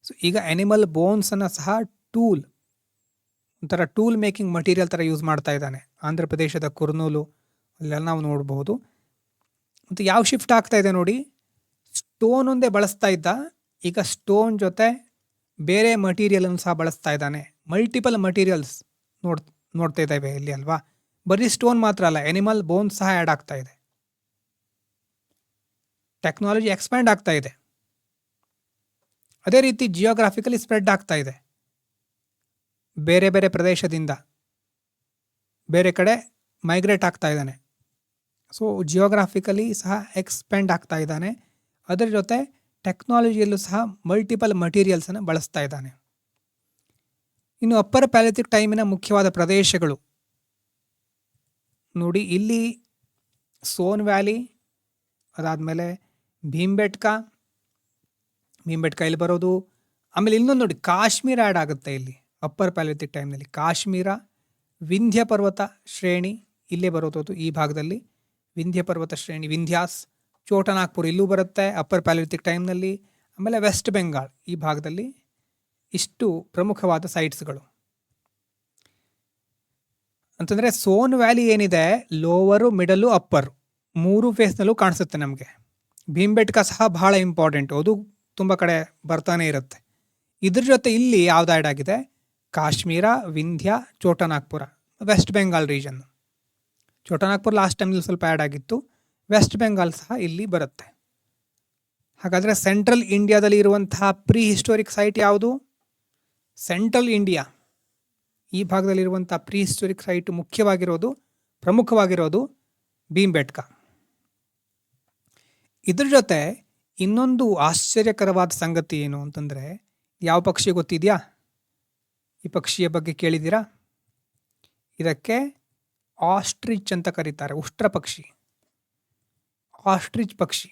ಸೊ ಈಗ ಆ್ಯನಿಮಲ್ ಬೋನ್ಸನ್ನು ಸಹ ಒಂಥರ ಟೂಲ್ ಮೇಕಿಂಗ್ ಮಟೀರಿಯಲ್ ಥರ ಯೂಸ್ ಮಾಡ್ತಾ ಇದ್ದಾನೆ. ಆಂಧ್ರ ಪ್ರದೇಶದ ಕುರ್ನೂಲು ಅಲ್ಲೆಲ್ಲ ನಾವು ನೋಡಬಹುದು. ಮತ್ತು ಯಾವ ಶಿಫ್ಟ್ ಆಗ್ತಾ ಇದೆ ನೋಡಿ, ಸ್ಟೋನ್ ಒಂದೇ ಬಳಸ್ತಾ ಇದ್ದ, ಈಗ ಸ್ಟೋನ್ ಜೊತೆ ಬೇರೆ ಮಟೀರಿಯಲನ್ನು ಸಹ ಬಳಸ್ತಾ ಇದ್ದಾನೆ. ಮಲ್ಟಿಪಲ್ ಮಟೀರಿಯಲ್ಸ್ ನೋಡ್ತಾ ಇದ್ದಾವೆ ಇಲ್ಲಿ ಅಲ್ವಾ. ಬರೀ ಸ್ಟೋನ್ ಮಾತ್ರ ಅಲ್ಲ, ಆ್ಯನಿಮಲ್ ಬೋನ್ಸ್ ಸಹ ಆ್ಯಡ್ ಆಗ್ತಾ ಇದೆ. ಟೆಕ್ನಾಲಜಿ ಎಕ್ಸ್ಪ್ಯಾಂಡ್ ಆಗ್ತಾ ಇದೆ. ಅದೇ ರೀತಿ ಜಿಯೋಗ್ರಾಫಿಕಲಿ ಸ್ಪ್ರೆಡ್ ಆಗ್ತಾ ಇದೆ. ಬೇರೆ ಬೇರೆ ಪ್ರದೇಶದಿಂದ ಬೇರೆ ಕಡೆ ಮೈಗ್ರೇಟ್ ಆಗ್ತಾ ಇದ್ದಾನೆ. ಸೊ ಜಿಯೋಗ್ರಾಫಿಕಲಿ ಸಹ ಎಕ್ಸ್ಪ್ಯಾಂಡ್ ಆಗ್ತಾ ಇದ್ದಾನೆ. ಅದರ ಜೊತೆ ಟೆಕ್ನಾಲಜಿಯಲ್ಲೂ ಸಹ ಮಲ್ಟಿಪಲ್ ಮಟೀರಿಯಲ್ಸನ್ನು ಬಳಸ್ತಾ ಇದ್ದಾನೆ. ಇನ್ನು ಅಪ್ಪರ್ ಪ್ಯಾಲಿಯೋಲಿಥಿಕ್ ಟೈಮಿನ ಮುಖ್ಯವಾದ ಪ್ರದೇಶಗಳು ನೋಡಿ, ಇಲ್ಲಿ ಸೋನ್ ವ್ಯಾಲಿ, ಅದಾದಮೇಲೆ ಭೀಂಬೆಟ್ಕಾ ಇಲ್ಲಿ ಬರೋದು. ಆಮೇಲೆ ಇನ್ನೊಂದು ನೋಡಿ, ಕಾಶ್ಮೀರ ಆ್ಯಡ್ ಆಗುತ್ತೆ ಇಲ್ಲಿ ಅಪ್ಪರ್ ಪ್ಯಾಲಿಯೋಲಿಥಿಕ್ ಟೈಮ್ನಲ್ಲಿ. ಕಾಶ್ಮೀರ, ವಿಂಧ್ಯ ಪರ್ವತ ಶ್ರೇಣಿ ಇಲ್ಲೇ ಬರೋದು ಈ ಭಾಗದಲ್ಲಿ. ವಿಂಧ್ಯ ಪರ್ವತ ಶ್ರೇಣಿ, ವಿಂಧ್ಯಾಸ್, ಚೋಟನಾಗ್ಪುರ್ ಇಲ್ಲೂ ಬರುತ್ತೆ ಅಪ್ಪರ್ ಪ್ಯಾಲಿಯೋಲಿಥಿಕ್ ಟೈಮ್ನಲ್ಲಿ. ಆಮೇಲೆ ವೆಸ್ಟ್ ಬೆಂಗಾಲ್ ಈ ಭಾಗದಲ್ಲಿ. ಇಷ್ಟು ಪ್ರಮುಖವಾದ ಸೈಟ್ಸ್ಗಳು. ಅಂತಂದರೆ ಸೋನ್ ವ್ಯಾಲಿ ಏನಿದೆ, ಲೋವರು, ಮಿಡಲು, ಅಪ್ಪರು 3 ಫೇಸ್ನಲ್ಲೂ ಕಾಣಿಸುತ್ತೆ ನಮಗೆ. ಭೀಂಬೆಟ್ಕಾ ಸಹ ಬಹಳ ಇಂಪಾರ್ಟೆಂಟು, ಅದು ತುಂಬ ಕಡೆ ಬರ್ತಾನೆ ಇರುತ್ತೆ. ಇದ್ರ ಜೊತೆ ಇಲ್ಲಿ ಯಾವ್ದು ಆ್ಯಡ್ ಆಗಿದೆ, Kashmir, Vindhya, Chotanagpur, West Bengal region. Chotanagpur last ಟೈಮ್ನಲ್ಲಿ ಸ್ವಲ್ಪ ಆ್ಯಡ್ ಆಗಿತ್ತು. ವೆಸ್ಟ್ ಬೆಂಗಾಲ್ ಸಹ ಇಲ್ಲಿ ಬರುತ್ತೆ. ಹಾಗಾದರೆ ಸೆಂಟ್ರಲ್ ಇಂಡಿಯಾದಲ್ಲಿ ಇರುವಂತಹ ಪ್ರೀ ಹಿಸ್ಟೋರಿಕ್ ಸೈಟ್ ಯಾವುದು? ಸೆಂಟ್ರಲ್ ಇಂಡಿಯಾ ಈ ಭಾಗದಲ್ಲಿರುವಂಥ ಪ್ರೀ ಹಿಸ್ಟೋರಿಕ್ ಸೈಟ್ ಪ್ರಮುಖವಾಗಿರೋದು ಭೀಂಬೆಟ್ಕಾ. ಇದ್ರ ಜೊತೆ ಇನ್ನೊಂದು ಆಶ್ಚರ್ಯಕರವಾದ ಸಂಗತಿ ಏನು ಅಂತಂದರೆ, ಯಾವ ಪಕ್ಷಿ ಗೊತ್ತಿದೆಯಾ? ಈ ಪಕ್ಷಿಯ ಬಗ್ಗೆ ಕೇಳಿದ್ದೀರಾ? ಇದಕ್ಕೆ ಆಸ್ಟ್ರಿಚ್ ಅಂತ ಕರೀತಾರೆ, ಉಷ್ಟ್ರ ಪಕ್ಷಿ. ಆಸ್ಟ್ರಿಚ್ ಪಕ್ಷಿ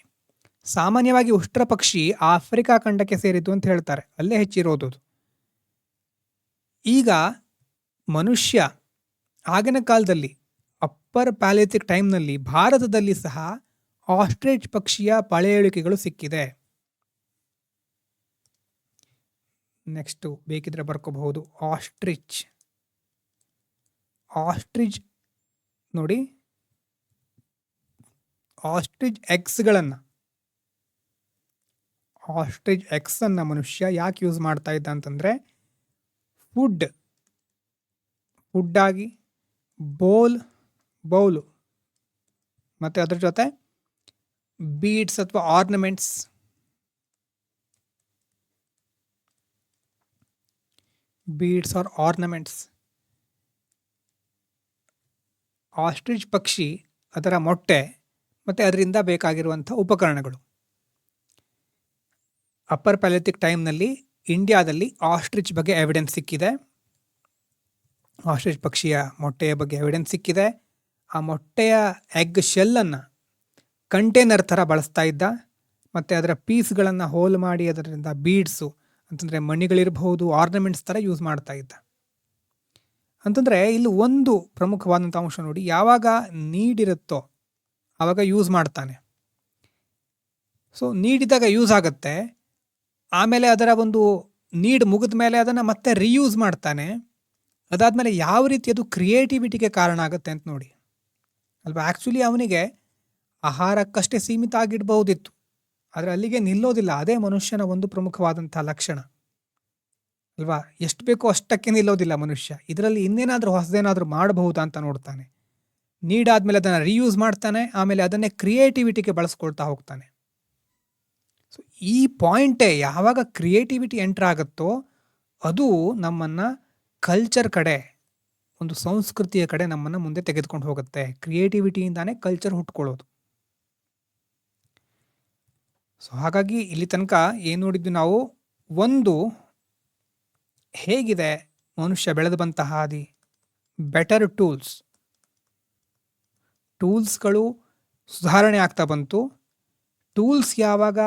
ಸಾಮಾನ್ಯವಾಗಿ ಉಷ್ಟ್ರ ಪಕ್ಷಿ ಆಫ್ರಿಕಾ ಖಂಡಕ್ಕೆ ಸೇರಿದ್ದು ಅಂತ ಹೇಳ್ತಾರೆ, ಅಲ್ಲೇ ಹೆಚ್ಚಿರೋದು. ಈಗ ಮನುಷ್ಯ ಆಗಿನ ಕಾಲದಲ್ಲಿ ಅಪ್ಪರ್ ಪ್ಯಾಲಿಯೋಲಿಥಿಕ್ ಟೈಮ್ನಲ್ಲಿ ಭಾರತದಲ್ಲಿ ಸಹ ಆಸ್ಟ್ರಿಚ್ ಪಕ್ಷಿಯ ಪಳೆಯುಳಿಕೆಗಳು ಸಿಕ್ಕಿದೆ. ನೆಕ್ಸ್ಟು ಬೇಕಿದ್ರೆ ಬರ್ಕೋಬಹುದು, ಆಸ್ಟ್ರಿಚ್ ನೋಡಿ, ಆಸ್ಟ್ರಿಚ್ ಎಗ್ಸನ್ನು ಮನುಷ್ಯ ಯಾಕೆ ಯೂಸ್ ಮಾಡ್ತಾ ಇದ್ದ ಅಂತಂದರೆ, ಫುಡ್ ಆಗಿ, ಬೌಲು ಮತ್ತು ಅದ್ರ ಜೊತೆ ಬೀಡ್ಸ್ ಅಥವಾ ಆರ್ನಮೆಂಟ್ಸ್, ಆಸ್ಟ್ರಿಚ್ ಪಕ್ಷಿ, ಅದರ ಮೊಟ್ಟೆ ಮತ್ತು ಅದರಿಂದ ಬೇಕಾಗಿರುವಂಥ ಉಪಕರಣಗಳು. ಅಪ್ಪರ್ ಪ್ಯಾಲಿಯೋಲಿಥಿಕ್ ಟೈಮ್ನಲ್ಲಿ ಇಂಡಿಯಾದಲ್ಲಿ ಆಸ್ಟ್ರಿಚ್ ಬಗ್ಗೆ ಎವಿಡೆನ್ಸ್ ಸಿಕ್ಕಿದೆ. ಆಸ್ಟ್ರಿಚ್ ಪಕ್ಷಿಯ ಮೊಟ್ಟೆಯ ಬಗ್ಗೆ ಎವಿಡೆನ್ಸ್ ಸಿಕ್ಕಿದೆ. ಆ ಮೊಟ್ಟೆಯ ಎಗ್ ಶೆಲ್ಲನ್ನು ಕಂಟೈನರ್ ಥರ ಬಳಸ್ತಾ ಇದ್ದ, ಮತ್ತು ಅದರ ಪೀಸ್ಗಳನ್ನು ಹೋಲ್ ಮಾಡಿ ಅದರಿಂದ ಬೀಡ್ಸು ಅಂತಂದರೆ ಮಣಿಗಳಿರಬಹುದು, ಆರ್ನಮೆಂಟ್ಸ್ ಥರ ಯೂಸ್ ಮಾಡ್ತಾ ಇದ್ದ. ಅಂತಂದರೆ ಇಲ್ಲಿ ಒಂದು ಪ್ರಮುಖವಾದಂಥ ಅಂಶ ನೋಡಿ, ಯಾವಾಗ ನೀಡಿರುತ್ತೋ ಆವಾಗ ಯೂಸ್ ಮಾಡ್ತಾನೆ. ಸೊ ನೀಡಿದಾಗ ಯೂಸ್ ಆಗುತ್ತೆ, ಆಮೇಲೆ ಅದರ ಒಂದು ನೀಡ್ ಮುಗಿದ ಮೇಲೆ ಅದನ್ನು ಮತ್ತೆ ರಿಯೂಸ್ ಮಾಡ್ತಾನೆ. ಅದಾದಮೇಲೆ ಯಾವ ರೀತಿ ಅದು ಕ್ರಿಯೇಟಿವಿಟಿಗೆ ಕಾರಣ ಆಗುತ್ತೆ ಅಂತ ನೋಡಿ ಅಲ್ವಾ. ಆ್ಯಕ್ಚುಲಿ ಅವನಿಗೆ ಆಹಾರಕ್ಕಷ್ಟೇ ಸೀಮಿತ ಆಗಿಡಬಹುದಿತ್ತು, ಆದರೆ ಅಲ್ಲಿಗೆ ನಿಲ್ಲೋದಿಲ್ಲ. ಅದೇ ಮನುಷ್ಯನ ಒಂದು ಪ್ರಮುಖವಾದಂಥ ಲಕ್ಷಣ ಅಲ್ವಾ. ಎಷ್ಟು ಬೇಕೋ ಅಷ್ಟಕ್ಕೆ ನಿಲ್ಲೋದಿಲ್ಲ ಮನುಷ್ಯ. ಇದರಲ್ಲಿ ಇನ್ನೇನಾದರೂ ಹೊಸದೇನಾದರೂ ಮಾಡಬಹುದಾ ಅಂತ ನೋಡ್ತಾನೆ. ನೀಡಾದ್ಮೇಲೆ ಅದನ್ನು ರಿಯೂಸ್ ಮಾಡ್ತಾನೆ, ಆಮೇಲೆ ಅದನ್ನೇ ಕ್ರಿಯೇಟಿವಿಟಿಗೆ ಬಳಸ್ಕೊಳ್ತಾ ಹೋಗ್ತಾನೆ. ಸೊ ಈ ಪಾಯಿಂಟೇ ಯಾವಾಗ ಕ್ರಿಯೇಟಿವಿಟಿ ಎಂಟರ್ ಆಗುತ್ತೋ ಅದು ನಮ್ಮನ್ನು ಕಲ್ಚರ್ ಕಡೆ, ಒಂದು ಸಂಸ್ಕೃತಿಯ ಕಡೆ ನಮ್ಮನ್ನು ಮುಂದೆ ತೆಗೆದುಕೊಂಡು ಹೋಗುತ್ತೆ. ಕ್ರಿಯೇಟಿವಿಟಿಯಿಂದಾನೇ ಕಲ್ಚರ್ ಹುಟ್ಕೊಳ್ಳೋದು. ಸೊ ಹಾಗಾಗಿ ಇಲ್ಲಿ ತನಕ ಏನು ನೋಡಿದ್ವಿ ನಾವು, ಒಂದು ಹೇಗಿದೆ ಮನುಷ್ಯ ಬೆಳೆದು ಬಂತ ಹಾದಿ, ಬೆಟರ್ ಟೂಲ್ಸ್ಗಳು ಸುಧಾರಣೆ ಆಗ್ತಾ ಬಂತು. ಟೂಲ್ಸ್ ಯಾವಾಗ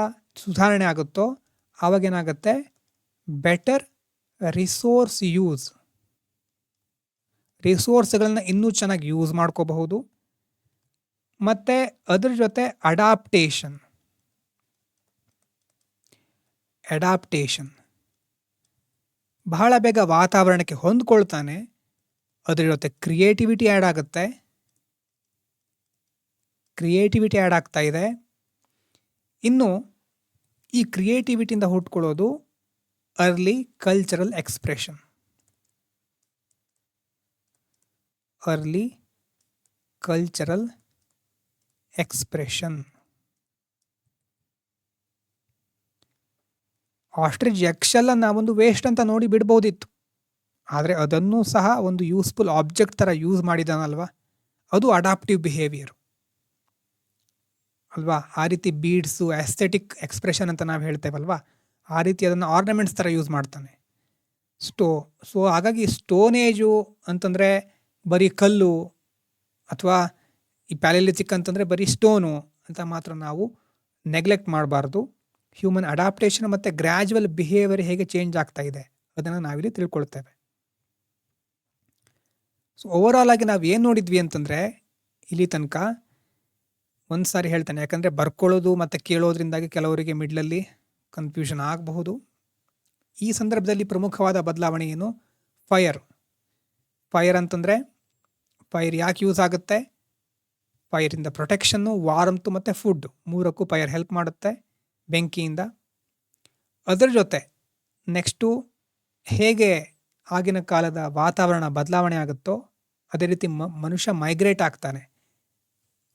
ಸುಧಾರಣೆ ಆಗುತ್ತೋ ಆವಾಗೇನಾಗುತ್ತೆ, ಬೆಟರ್ ರಿಸೋರ್ಸ್ಗಳನ್ನ ಇನ್ನೂ ಚೆನ್ನಾಗಿ ಯೂಸ್ ಮಾಡ್ಕೋಬಹುದು. ಮತ್ತು ಅದ್ರ ಜೊತೆ ಅಡಾಪ್ಟೇಷನ್ ಬಹಳ ಬೇಗ ವಾತಾವರಣಕ್ಕೆ ಹೊಂದ್ಕೊಳ್ತಾನೆ. ಅದ್ರ ಜೊತೆ ಕ್ರಿಯೇಟಿವಿಟಿ ಆ್ಯಡ್ ಆಗ್ತಾ ಇದೆ. ಇನ್ನು ಈ ಕ್ರಿಯೇಟಿವಿಟಿಯಿಂದ ಹುಟ್ಕೊಳ್ಳೋದು ಅರ್ಲಿ ಕಲ್ಚರಲ್ ಎಕ್ಸ್ಪ್ರೆಷನ್. ಆಸ್ಟ್ರಿಚ್ ಎಕ್ಶೆಲ್ಲ ನಾವೊಂದು ವೇಸ್ಟ್ ಅಂತ ನೋಡಿ ಬಿಡ್ಬೋದಿತ್ತು, ಆದರೆ ಅದನ್ನೂ ಸಹ ಒಂದು ಯೂಸ್ಫುಲ್ ಆಬ್ಜೆಕ್ಟ್ ಥರ ಯೂಸ್ ಮಾಡಿದಾನಲ್ವಾ, ಅದು ಅಡಾಪ್ಟಿವ್ ಬಿಹೇವಿಯರ್ ಅಲ್ವಾ. ಆ ರೀತಿ ಬೀಡ್ಸು ಎಸ್ಥೆಟಿಕ್ ಎಕ್ಸ್ಪ್ರೆಷನ್ ಅಂತ ನಾವು ಹೇಳ್ತೇವಲ್ವಾ, ಆ ರೀತಿ ಅದನ್ನು ಆರ್ನಮೆಂಟ್ಸ್ ಥರ ಯೂಸ್ ಮಾಡ್ತಾನೆ. ಸೊ ಹಾಗಾಗಿ ಸ್ಟೋನ್ ಏಜು ಅಂತಂದರೆ ಬರೀ ಕಲ್ಲು, ಅಥವಾ ಈ ಪ್ಯಾಲಿಲಿಥಿಕ್ ಅಂತಂದರೆ ಬರೀ ಸ್ಟೋನು ಅಂತ ಮಾತ್ರ ನಾವು ನೆಗ್ಲೆಕ್ಟ್ ಮಾಡಬಾರ್ದು. ಹ್ಯೂಮನ್ ಅಡಾಪ್ಟೇಷನ್ ಮತ್ತು ಗ್ರ್ಯಾಜುವಲ್ ಬಿಹೇವಿಯರ್ ಹೇಗೆ ಚೇಂಜ್ ಆಗ್ತಾ ಇದೆ ಅದನ್ನು ನಾವಿಲ್ಲಿ ತಿಳ್ಕೊಳ್ತೇವೆ. ಸೊ ಓವರಾಲ್ ಆಗಿ ನಾವು ಏನು ನೋಡಿದ್ವಿ ಅಂತಂದರೆ, ಇಲ್ಲಿ ತನಕ ಒಂದು ಸಾರಿ ಹೇಳ್ತಾನೆ, ಯಾಕಂದರೆ ಬರ್ಕೊಳ್ಳೋದು ಮತ್ತು ಕೇಳೋದ್ರಿಂದಾಗಿ ಕೆಲವರಿಗೆ ಮಿಡ್ಲಲ್ಲಿ ಕನ್ಫ್ಯೂಷನ್ ಆಗಬಹುದು. ಈ ಸಂದರ್ಭದಲ್ಲಿ ಪ್ರಮುಖವಾದ ಬದಲಾವಣೆ ಏನು, ಫೈರ್ ಅಂತಂದರೆ ಫೈರ್ ಯಾಕೆ ಯೂಸ್ ಆಗುತ್ತೆ, ಫೈರಿಂದ ಪ್ರೊಟೆಕ್ಷನ್ನು, ವಾರಂತು ಮತ್ತು ಫುಡ್ ಮೂರಕ್ಕೂ ಫೈರ್ ಹೆಲ್ಪ್ ಮಾಡುತ್ತೆ ಬೆಂಕಿಯಿಂದ. ಅದರ ಜೊತೆ ನೆಕ್ಸ್ಟು ಹೇಗೆ ಆಗಿನ ಕಾಲದ ವಾತಾವರಣ ಬದಲಾವಣೆ ಆಗುತ್ತೋ ಅದೇ ರೀತಿ ಮನುಷ್ಯ ಮೈಗ್ರೇಟ್ ಆಗ್ತಾನೆ.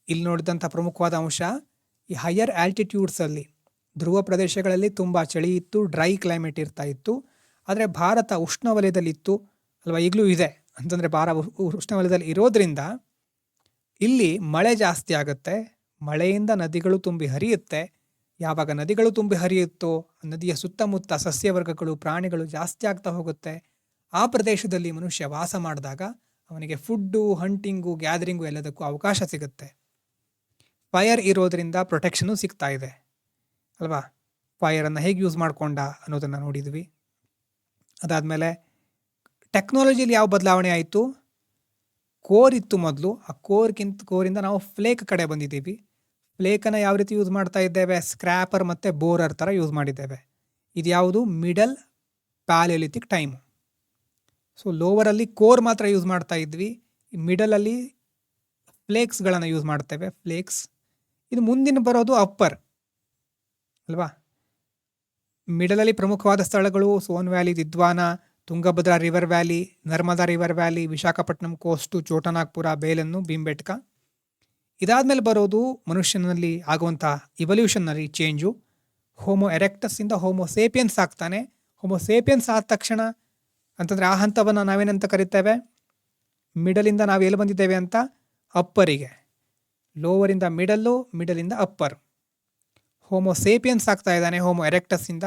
ಇಲ್ಲಿ ನೋಡಿದಂಥ ಪ್ರಮುಖವಾದ ಅಂಶ, ಈ ಹೈಯರ್ ಆಲ್ಟಿಟ್ಯೂಡ್ಸಲ್ಲಿ ಧ್ರುವ ಪ್ರದೇಶಗಳಲ್ಲಿ ತುಂಬ ಚಳಿ ಇತ್ತು, ಡ್ರೈ ಕ್ಲೈಮೇಟ್ ಇರ್ತಾ ಇತ್ತು. ಆದರೆ ಭಾರತ ಉಷ್ಣವಲಯದಲ್ಲಿತ್ತು ಅಲ್ವಾ, ಈಗಲೂ ಇದೆ. ಅಂತಂದರೆ ಉಷ್ಣವಲಯದಲ್ಲಿ ಇರೋದ್ರಿಂದ ಇಲ್ಲಿ ಮಳೆ ಜಾಸ್ತಿ ಆಗುತ್ತೆ, ಮಳೆಯಿಂದ ನದಿಗಳು ತುಂಬಿ ಹರಿಯುತ್ತೆ. ಯಾವಾಗ ನದಿಗಳು ತುಂಬಿ ಹರಿಯುತ್ತೋ ನದಿಯ ಸುತ್ತಮುತ್ತ ಸಸ್ಯವರ್ಗಗಳು, ಪ್ರಾಣಿಗಳು ಜಾಸ್ತಿ ಆಗ್ತಾ ಹೋಗುತ್ತೆ. ಆ ಪ್ರದೇಶದಲ್ಲಿ ಮನುಷ್ಯ ವಾಸ ಮಾಡಿದಾಗ ಅವನಿಗೆ ಫುಡ್ಡು, ಹಂಟಿಂಗು, ಗ್ಯಾದರಿಂಗು ಎಲ್ಲದಕ್ಕೂ ಅವಕಾಶ ಸಿಗುತ್ತೆ. ಫೈರ್ ಇರೋದ್ರಿಂದ ಪ್ರೊಟೆಕ್ಷನು ಸಿಗ್ತಾ ಇದೆ ಅಲ್ವಾ. ಫೈರನ್ನು ಹೇಗೆ ಯೂಸ್ ಮಾಡಿಕೊಂಡ ಅನ್ನೋದನ್ನು ನೋಡಿದ್ವಿ. ಅದಾದಮೇಲೆ ಟೆಕ್ನಾಲಜಿಲಿ ಯಾವ ಬದಲಾವಣೆ ಆಯಿತು, ಕೋರ್ ಇತ್ತು ಮೊದಲು, ಆ ಕೋರಿಂದ ನಾವು ಫ್ಲೇಕ್ ಕಡೆ ಬಂದಿದ್ದೀವಿ. ಫ್ಲೇಕನ್ನು ಯಾವ ರೀತಿ ಯೂಸ್ ಮಾಡ್ತಾ ಇದ್ದೇವೆ, ಸ್ಕ್ರ್ಯಾಪರ್ ಮತ್ತು ಬೋರರ್ ಥರ ಯೂಸ್ ಮಾಡಿದ್ದೇವೆ. ಇದು ಯಾವುದು, ಮಿಡಲ್ ಪ್ಯಾಲಿಯೋಲಿಥಿಕ್ ಟೈಮು. ಸೊ ಲೋವರಲ್ಲಿ ಕೋರ್ ಮಾತ್ರ ಯೂಸ್ ಮಾಡ್ತಾ ಇದ್ವಿ, ಮಿಡಲಲ್ಲಿ ಫ್ಲೇಕ್ಸ್ಗಳನ್ನು ಯೂಸ್ ಮಾಡ್ತೇವೆ, ಫ್ಲೇಕ್ಸ್. ಇದು ಮುಂದಿನ ಬರೋದು ಅಪ್ಪರ್ ಅಲ್ವಾ. ಮಿಡಲಲ್ಲಿ ಪ್ರಮುಖವಾದ ಸ್ಥಳಗಳು Son valley, Didwana, Tungabhadra river valley, Narmada river valley, Visakhapatnam coast, Chotanagpur, Belan, Bhimbetka. ಇದಾದಮೇಲೆ ಬರೋದು ಮನುಷ್ಯನಲ್ಲಿ ಆಗುವಂಥ ಇವಲ್ಯೂಷನ್ನರಿ ಚೇಂಜು. ಹೋಮೋ ಎರೆಕ್ಟಸ್ ಇಂದ ಹೋಮೋ ಸೇಪಿಯನ್ಸ್ ಆಗ್ತಾನೆ. ಹೋಮೋ ಸೇಪಿಯನ್ಸ್ ಆದ ತಕ್ಷಣ ಅಂತಂದರೆ ಆ ಹಂತವನ್ನು ನಾವೇನಂತ ಕರಿತೇವೆ, ಮಿಡಲಿಂದ ನಾವು ಎಲ್ಲಿ ಬಂದಿದ್ದೇವೆ ಅಂತ, ಅಪ್ಪರಿಗೆ. ಲೋವರಿಂದ ಮಿಡಲ್ಲು, ಮಿಡಲಿಂದ ಅಪ್ಪರ್. ಹೋಮೋ ಸೇಪಿಯನ್ಸ್ ಆಗ್ತಾ ಇದ್ದಾನೆ ಹೋಮೋ ಎರೆಕ್ಟಸ್ಸಿಂದ.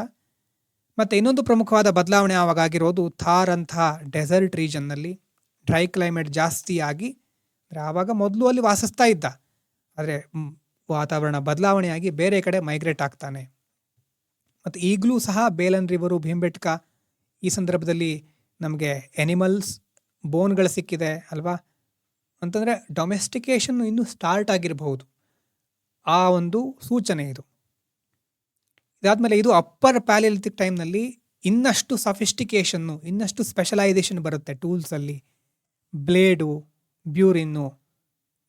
ಮತ್ತು ಇನ್ನೊಂದು ಪ್ರಮುಖವಾದ ಬದಲಾವಣೆ ಆವಾಗಿರೋದು ಥಾರ್ ಅಂಥ ಡೆಸರ್ಟ್ ರೀಜನ್ನಲ್ಲಿ ಡ್ರೈ ಕ್ಲೈಮೇಟ್ ಜಾಸ್ತಿ ಆಗಿ, ಆವಾಗ ಮೊದಲು ಅಲ್ಲಿ ವಾಸಿಸ್ತಾ ಇದ್ದ, ಆದರೆ ವಾತಾವರಣ ಬದಲಾವಣೆಯಾಗಿ ಬೇರೆ ಕಡೆ ಮೈಗ್ರೇಟ್ ಆಗ್ತಾನೆ. ಮತ್ತು ಈಗಲೂ ಸಹ ಬೇಲನ್ ರಿವರು, ಭೀಂಬೆಟ್ಕ, ಈ ಸಂದರ್ಭದಲ್ಲಿ ನಮಗೆ ಎನಿಮಲ್ಸ್ ಬೋನ್ಗಳು ಸಿಕ್ಕಿದೆ ಅಲ್ವಾ. ಅಂತಂದರೆ ಡೊಮೆಸ್ಟಿಕೇಷನ್ ಇನ್ನೂ ಸ್ಟಾರ್ಟ್ ಆಗಿರಬಹುದು, ಆ ಒಂದು ಸೂಚನೆ ಇದು. ಇದಾದಮೇಲೆ ಇದು ಅಪ್ಪರ್ ಪ್ಯಾಲಿಯೋಲಿಥಿಕ್ ಟೈಮ್ನಲ್ಲಿ ಇನ್ನಷ್ಟು ಸಫಿಸ್ಟಿಕೇಷನ್ನು, ಇನ್ನಷ್ಟು ಸ್ಪೆಷಲೈಸೇಷನ್ ಬರುತ್ತೆ ಟೂಲ್ಸಲ್ಲಿ. ಬ್ಲೇಡು, ಬ್ಯೂರಿನ್ನು,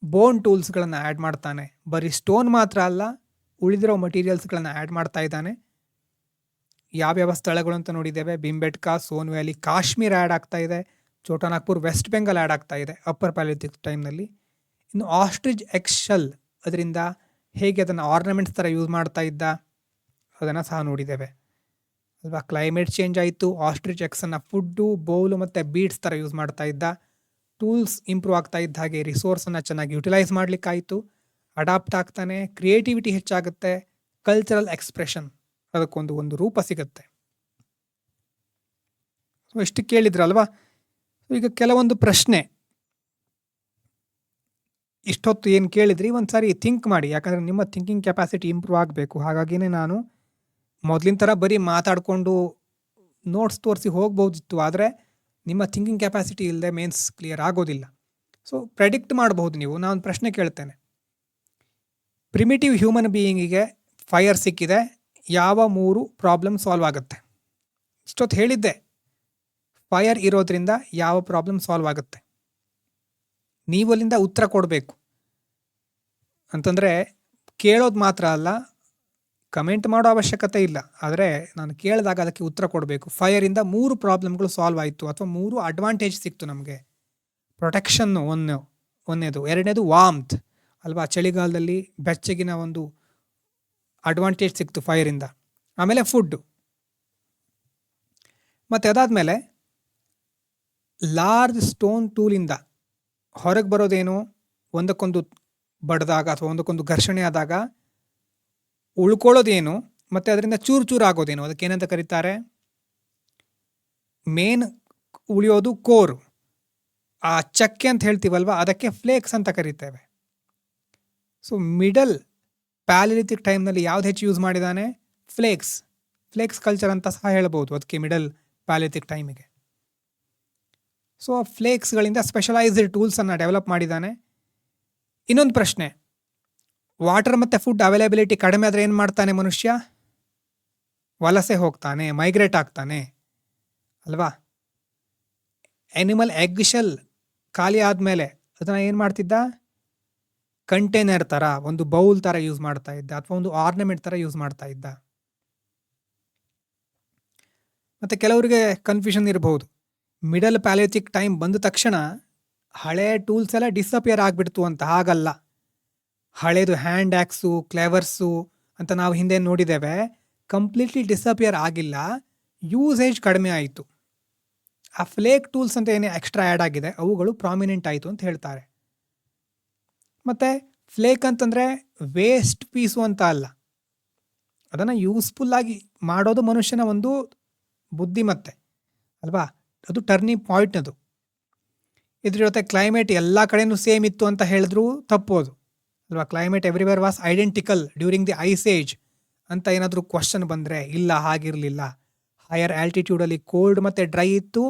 ಬೋನ್ ಟೂಲ್ಸ್ಗಳನ್ನು ಆ್ಯಡ್ ಮಾಡ್ತಾನೆ. ಬರೀ ಸ್ಟೋನ್ ಮಾತ್ರ ಅಲ್ಲ, ಉಳಿದಿರೋ ಮಟೀರಿಯಲ್ಸ್ಗಳನ್ನು ಆ್ಯಡ್ ಮಾಡ್ತಾ ಇದ್ದಾನೆ. ಯಾವ್ಯಾವ ಸ್ಥಳಗಳು ಅಂತ ನೋಡಿದ್ದೇವೆ. ಭೀಂಬೆಟ್ಕಾ, ಸೋನ್ ವ್ಯಾಲಿ, ಕಾಶ್ಮೀರ ಆ್ಯಡ್ ಆಗ್ತಾ ಇದೆ, ಛೋಟಾನಾಗ್ಪುರ್, ವೆಸ್ಟ್ ಬೆಂಗಾಲ್ ಆ್ಯಡ್ ಆಗ್ತಾ ಇದೆ ಅಪ್ಪರ್ ಪ್ಯಾಲಿಯೋಲಿಥಿಕ್ ಟೈಮ್ನಲ್ಲಿ. ಇನ್ನು ಆಸ್ಟ್ರಿಚ್ ಎಕ್ಸ್ ಶೆಲ್, ಅದರಿಂದ ಹೇಗೆ ಅದನ್ನು ಆರ್ನಮೆಂಟ್ಸ್ ಥರ ಯೂಸ್ ಮಾಡ್ತಾ ಇದ್ದ ಅದನ್ನು ಸಹ ನೋಡಿದ್ದೇವೆ ಅಲ್ವಾ. ಕ್ಲೈಮೇಟ್ ಚೇಂಜ್ ಆಯಿತು, ಆಸ್ಟ್ರಿಚ್ ಎಕ್ಸನ್ನು ಫುಡ್ಡು, ಬೌಲು ಮತ್ತು ಬೀಡ್ಸ್ ಥರ ಯೂಸ್ ಮಾಡ್ತಾ ಇದ್ದ. ಟೂಲ್ಸ್ ಇಂಪ್ರೂವ್ ಆಗ್ತಾ ಇದ್ದ ಹಾಗೆ ರಿಸೋರ್ಸನ್ನು ಚೆನ್ನಾಗಿ ಯುಟಿಲೈಸ್ ಮಾಡಲಿಕ್ಕಾಯಿತು, ಅಡಾಪ್ಟ್ ಆಗ್ತಾನೆ, ಕ್ರಿಯೇಟಿವಿಟಿ ಹೆಚ್ಚಾಗುತ್ತೆ, ಕಲ್ಚರಲ್ ಎಕ್ಸ್ಪ್ರೆಷನ್ ಅದಕ್ಕೊಂದು ರೂಪ ಸಿಗುತ್ತೆ. ಸೊ ಇಷ್ಟು ಕೇಳಿದ್ರಲ್ವಾ. ಈಗ ಕೆಲವೊಂದು ಪ್ರಶ್ನೆ ಇಷ್ಟೊತ್ತು ಏನು ಕೇಳಿದ್ರಿ ಒಂದು ಸಾರಿ ಥಿಂಕ್ ಮಾಡಿ, ಯಾಕಂದರೆ ನಿಮ್ಮ ಥಿಂಕಿಂಗ್ ಕೆಪಾಸಿಟಿ ಇಂಪ್ರೂವ್ ಆಗಬೇಕು. ಹಾಗಾಗಿನೇ ನಾನು ಮೊದಲಿನ ಥರ ಬರೀ ಮಾತಾಡಿಕೊಂಡು ನೋಟ್ಸ್ ತೋರಿಸಿ ಹೋಗ್ಬೋದಿತ್ತು, ಆದರೆ ನಿಮ್ಮ ಥಿಂಕಿಂಗ್ ಕೆಪಾಸಿಟಿ ಇಲ್ಲದೆ ಮೇನ್ಸ್ ಕ್ಲಿಯರ್ ಆಗೋದಿಲ್ಲ. ಸೊ ಪ್ರೆಡಿಕ್ಟ್ ಮಾಡಬಹುದು ನೀವು. ನಾನು ಪ್ರಶ್ನೆ ಕೇಳ್ತೇನೆ, ಪ್ರಿಮಿಟಿವ್ ಹ್ಯೂಮನ್ ಬೀಯಿಂಗಿಗೆ ಫೈರ್ ಸಿಕ್ಕಿದೆ, ಯಾವ 3 ಪ್ರಾಬ್ಲಮ್ ಸಾಲ್ವ್ ಆಗುತ್ತೆ? ಇಷ್ಟೊತ್ತು ಹೇಳಿದ್ದೆ, ಫೈರ್ ಇರೋದ್ರಿಂದ ಯಾವ ಪ್ರಾಬ್ಲಮ್ ಸಾಲ್ವ್ ಆಗುತ್ತೆ. ನೀವು ಅಲ್ಲಿಂದ ಉತ್ತರ ಕೊಡಬೇಕು. ಅಂತಂದರೆ ಕೇಳೋದು ಮಾತ್ರ ಅಲ್ಲ, ಕಮೆಂಟ್ ಮಾಡೋ ಅವಶ್ಯಕತೆ ಇಲ್ಲ, ಆದರೆ ನಾನು ಕೇಳಿದಾಗ ಅದಕ್ಕೆ ಉತ್ತರ ಕೊಡಬೇಕು. ಫೈರಿಂದ 3 ಪ್ರಾಬ್ಲಮ್ಗಳು ಸಾಲ್ವ್ ಆಯಿತು, ಅಥವಾ 3 ಅಡ್ವಾಂಟೇಜ್ ಸಿಕ್ತು ನಮಗೆ. ಪ್ರೊಟೆಕ್ಷನ್ನು ಒಂದನೇದು, ಎರಡನೇದು ವಾಮ್ತ್ ಅಲ್ವಾ, ಚಳಿಗಾಲದಲ್ಲಿ ಬೆಚ್ಚಗಿನ ಒಂದು ಅಡ್ವಾಂಟೇಜ್ ಸಿಕ್ತು ಫೈರಿಂದ. ಆಮೇಲೆ ಫುಡ್ಡು. ಮತ್ತು ಅದಾದಮೇಲೆ ಲಾರ್ಜ್ ಸ್ಟೋನ್ ಟೂಲಿಂದ ಹೊರಗೆ ಬರೋದೇನು, ಒಂದಕ್ಕೊಂದು ಬಡ್ದಾಗ ಅಥವಾ ಒಂದಕ್ಕೊಂದು ಘರ್ಷಣೆ ಆದಾಗ ಉಳ್ಕೊಳ್ಳೋದೇನು, ಮತ್ತು ಅದರಿಂದ ಚೂರು ಆಗೋದೇನು, ಅದಕ್ಕೇನಂತ ಕರೀತಾರೆ? ಮೇನ್ ಉಳಿಯೋದು ಕೋರು, ಆ ಚಕ್ಕೆ ಅಂತ ಹೇಳ್ತೀವಲ್ವ, ಅದಕ್ಕೆ ಫ್ಲೇಕ್ಸ್ ಅಂತ ಕರೀತೇವೆ. ಸೊ ಮಿಡಲ್ ಪ್ಯಾಲಿಯೋಲಿಥಿಕ್ ಟೈಮ್ನಲ್ಲಿ ಯಾವ್ದು ಹೆಚ್ಚು ಯೂಸ್ ಮಾಡಿದ್ದಾನೆ? ಫ್ಲೇಕ್ಸ್ ಕಲ್ಚರ್ ಅಂತ ಸಹ ಹೇಳ್ಬೋದು ಅದಕ್ಕೆ, ಮಿಡಲ್ ಪ್ಯಾಲಿಯೋಲಿಥಿಕ್ ಟೈಮಿಗೆ. ಸೊ ಆ ಫ್ಲೇಕ್ಸ್ಗಳಿಂದ ಸ್ಪೆಷಲೈಸ್ಡ್ ಟೂಲ್ಸನ್ನು ಡೆವಲಪ್ ಮಾಡಿದ್ದಾನೆ. ಇನ್ನೊಂದು ಪ್ರಶ್ನೆ, ವಾಟರ್ ಮತ್ತು ಫುಡ್ ಅವೈಲಬಿಲಿಟಿ ಕಡಿಮೆ ಆದರೆ ಏನು ಮಾಡ್ತಾನೆ ಮನುಷ್ಯ? ವಲಸೆ ಹೋಗ್ತಾನೆ, ಮೈಗ್ರೇಟ್ ಆಗ್ತಾನೆ ಅಲ್ವಾ. ಆ್ಯನಿಮಲ್ ಎಗ್ ಶೆಲ್ ಖಾಲಿ ಆದಮೇಲೆ ಅದನ್ನು ಏನು ಮಾಡ್ತಿದ್ದ? ಕಂಟೈನರ್ ಥರ, ಒಂದು ಬೌಲ್ ಥರ ಯೂಸ್ ಮಾಡ್ತಾ ಇದ್ದ, ಅಥವಾ ಒಂದು ಆರ್ನಮೆಂಟ್ ಥರ ಯೂಸ್ ಮಾಡ್ತಾ ಇದ್ದ. ಮತ್ತು ಕೆಲವರಿಗೆ ಕನ್ಫ್ಯೂಷನ್ ಇರಬಹುದು, ಮಿಡಲ್ ಪ್ಯಾಲಿಯೋಲಿಥಿಕ್ ಟೈಮ್ ಬಂದ ತಕ್ಷಣ ಹಳೆ ಟೂಲ್ಸ್ ಎಲ್ಲ ಡಿಸಪಿಯರ್ ಆಗಿಬಿಡ್ತು ಅಂತ. ಹಾಗಲ್ಲ, ಹಳೇದು ಹ್ಯಾಂಡ್ ಆ್ಯಕ್ಸು, ಕ್ಲೆವರ್ಸು ಅಂತ ನಾವು ಹಿಂದೆ ನೋಡಿದ್ದೇವೆ, ಕಂಪ್ಲೀಟ್ಲಿ ಡಿಸಪಿಯರ್ ಆಗಿಲ್ಲ, ಯೂಸೇಜ್ ಕಡಿಮೆ ಆಯಿತು. ಆ ಫ್ಲೇಕ್ ಟೂಲ್ಸ್ ಅಂತ ಏನೇ ಎಕ್ಸ್ಟ್ರಾ ಆ್ಯಡ್ ಆಗಿದೆ ಅವುಗಳು ಪ್ರಾಮಿನೆಂಟ್ ಆಯಿತು ಅಂತ ಹೇಳ್ತಾರೆ. ಮತ್ತು ಫ್ಲೇಕ್ ಅಂತಂದರೆ ವೇಸ್ಟ್ ಪೀಸು ಅಂತ ಅಲ್ಲ, ಅದನ್ನು ಯೂಸ್ಫುಲ್ಲಾಗಿ ಮಾಡೋದು ಮನುಷ್ಯನ ಒಂದು ಬುದ್ಧಿಮತ್ತೆ ಅಲ್ವಾ, ಅದು ಟರ್ನಿಂಗ್ ಪಾಯಿಂಟ್. ಅದು ಇದ್ರ ಜೊತೆ ಕ್ಲೈಮೇಟ್ ಎಲ್ಲ ಕಡೆಯೂ ಸೇಮ್ ಇತ್ತು ಅಂತ ಹೇಳಿದ್ರು ತಪ್ಪೋದು ಅಲ್ವಾ. Climate everywhere was identical during the eyes age ಅಂತ ಏನಾದರೂ ಕ್ವಶನ್ ಬಂದರೆ, ಇಲ್ಲ ಹಾಗಿರಲಿಲ್ಲ. ಹೈಯರ್ ಆಲ್ಟಿಟ್ಯೂಡಲ್ಲಿ ಕೋಲ್ಡ್ ಮತ್ತು ಡ್ರೈ ಇತ್ತು,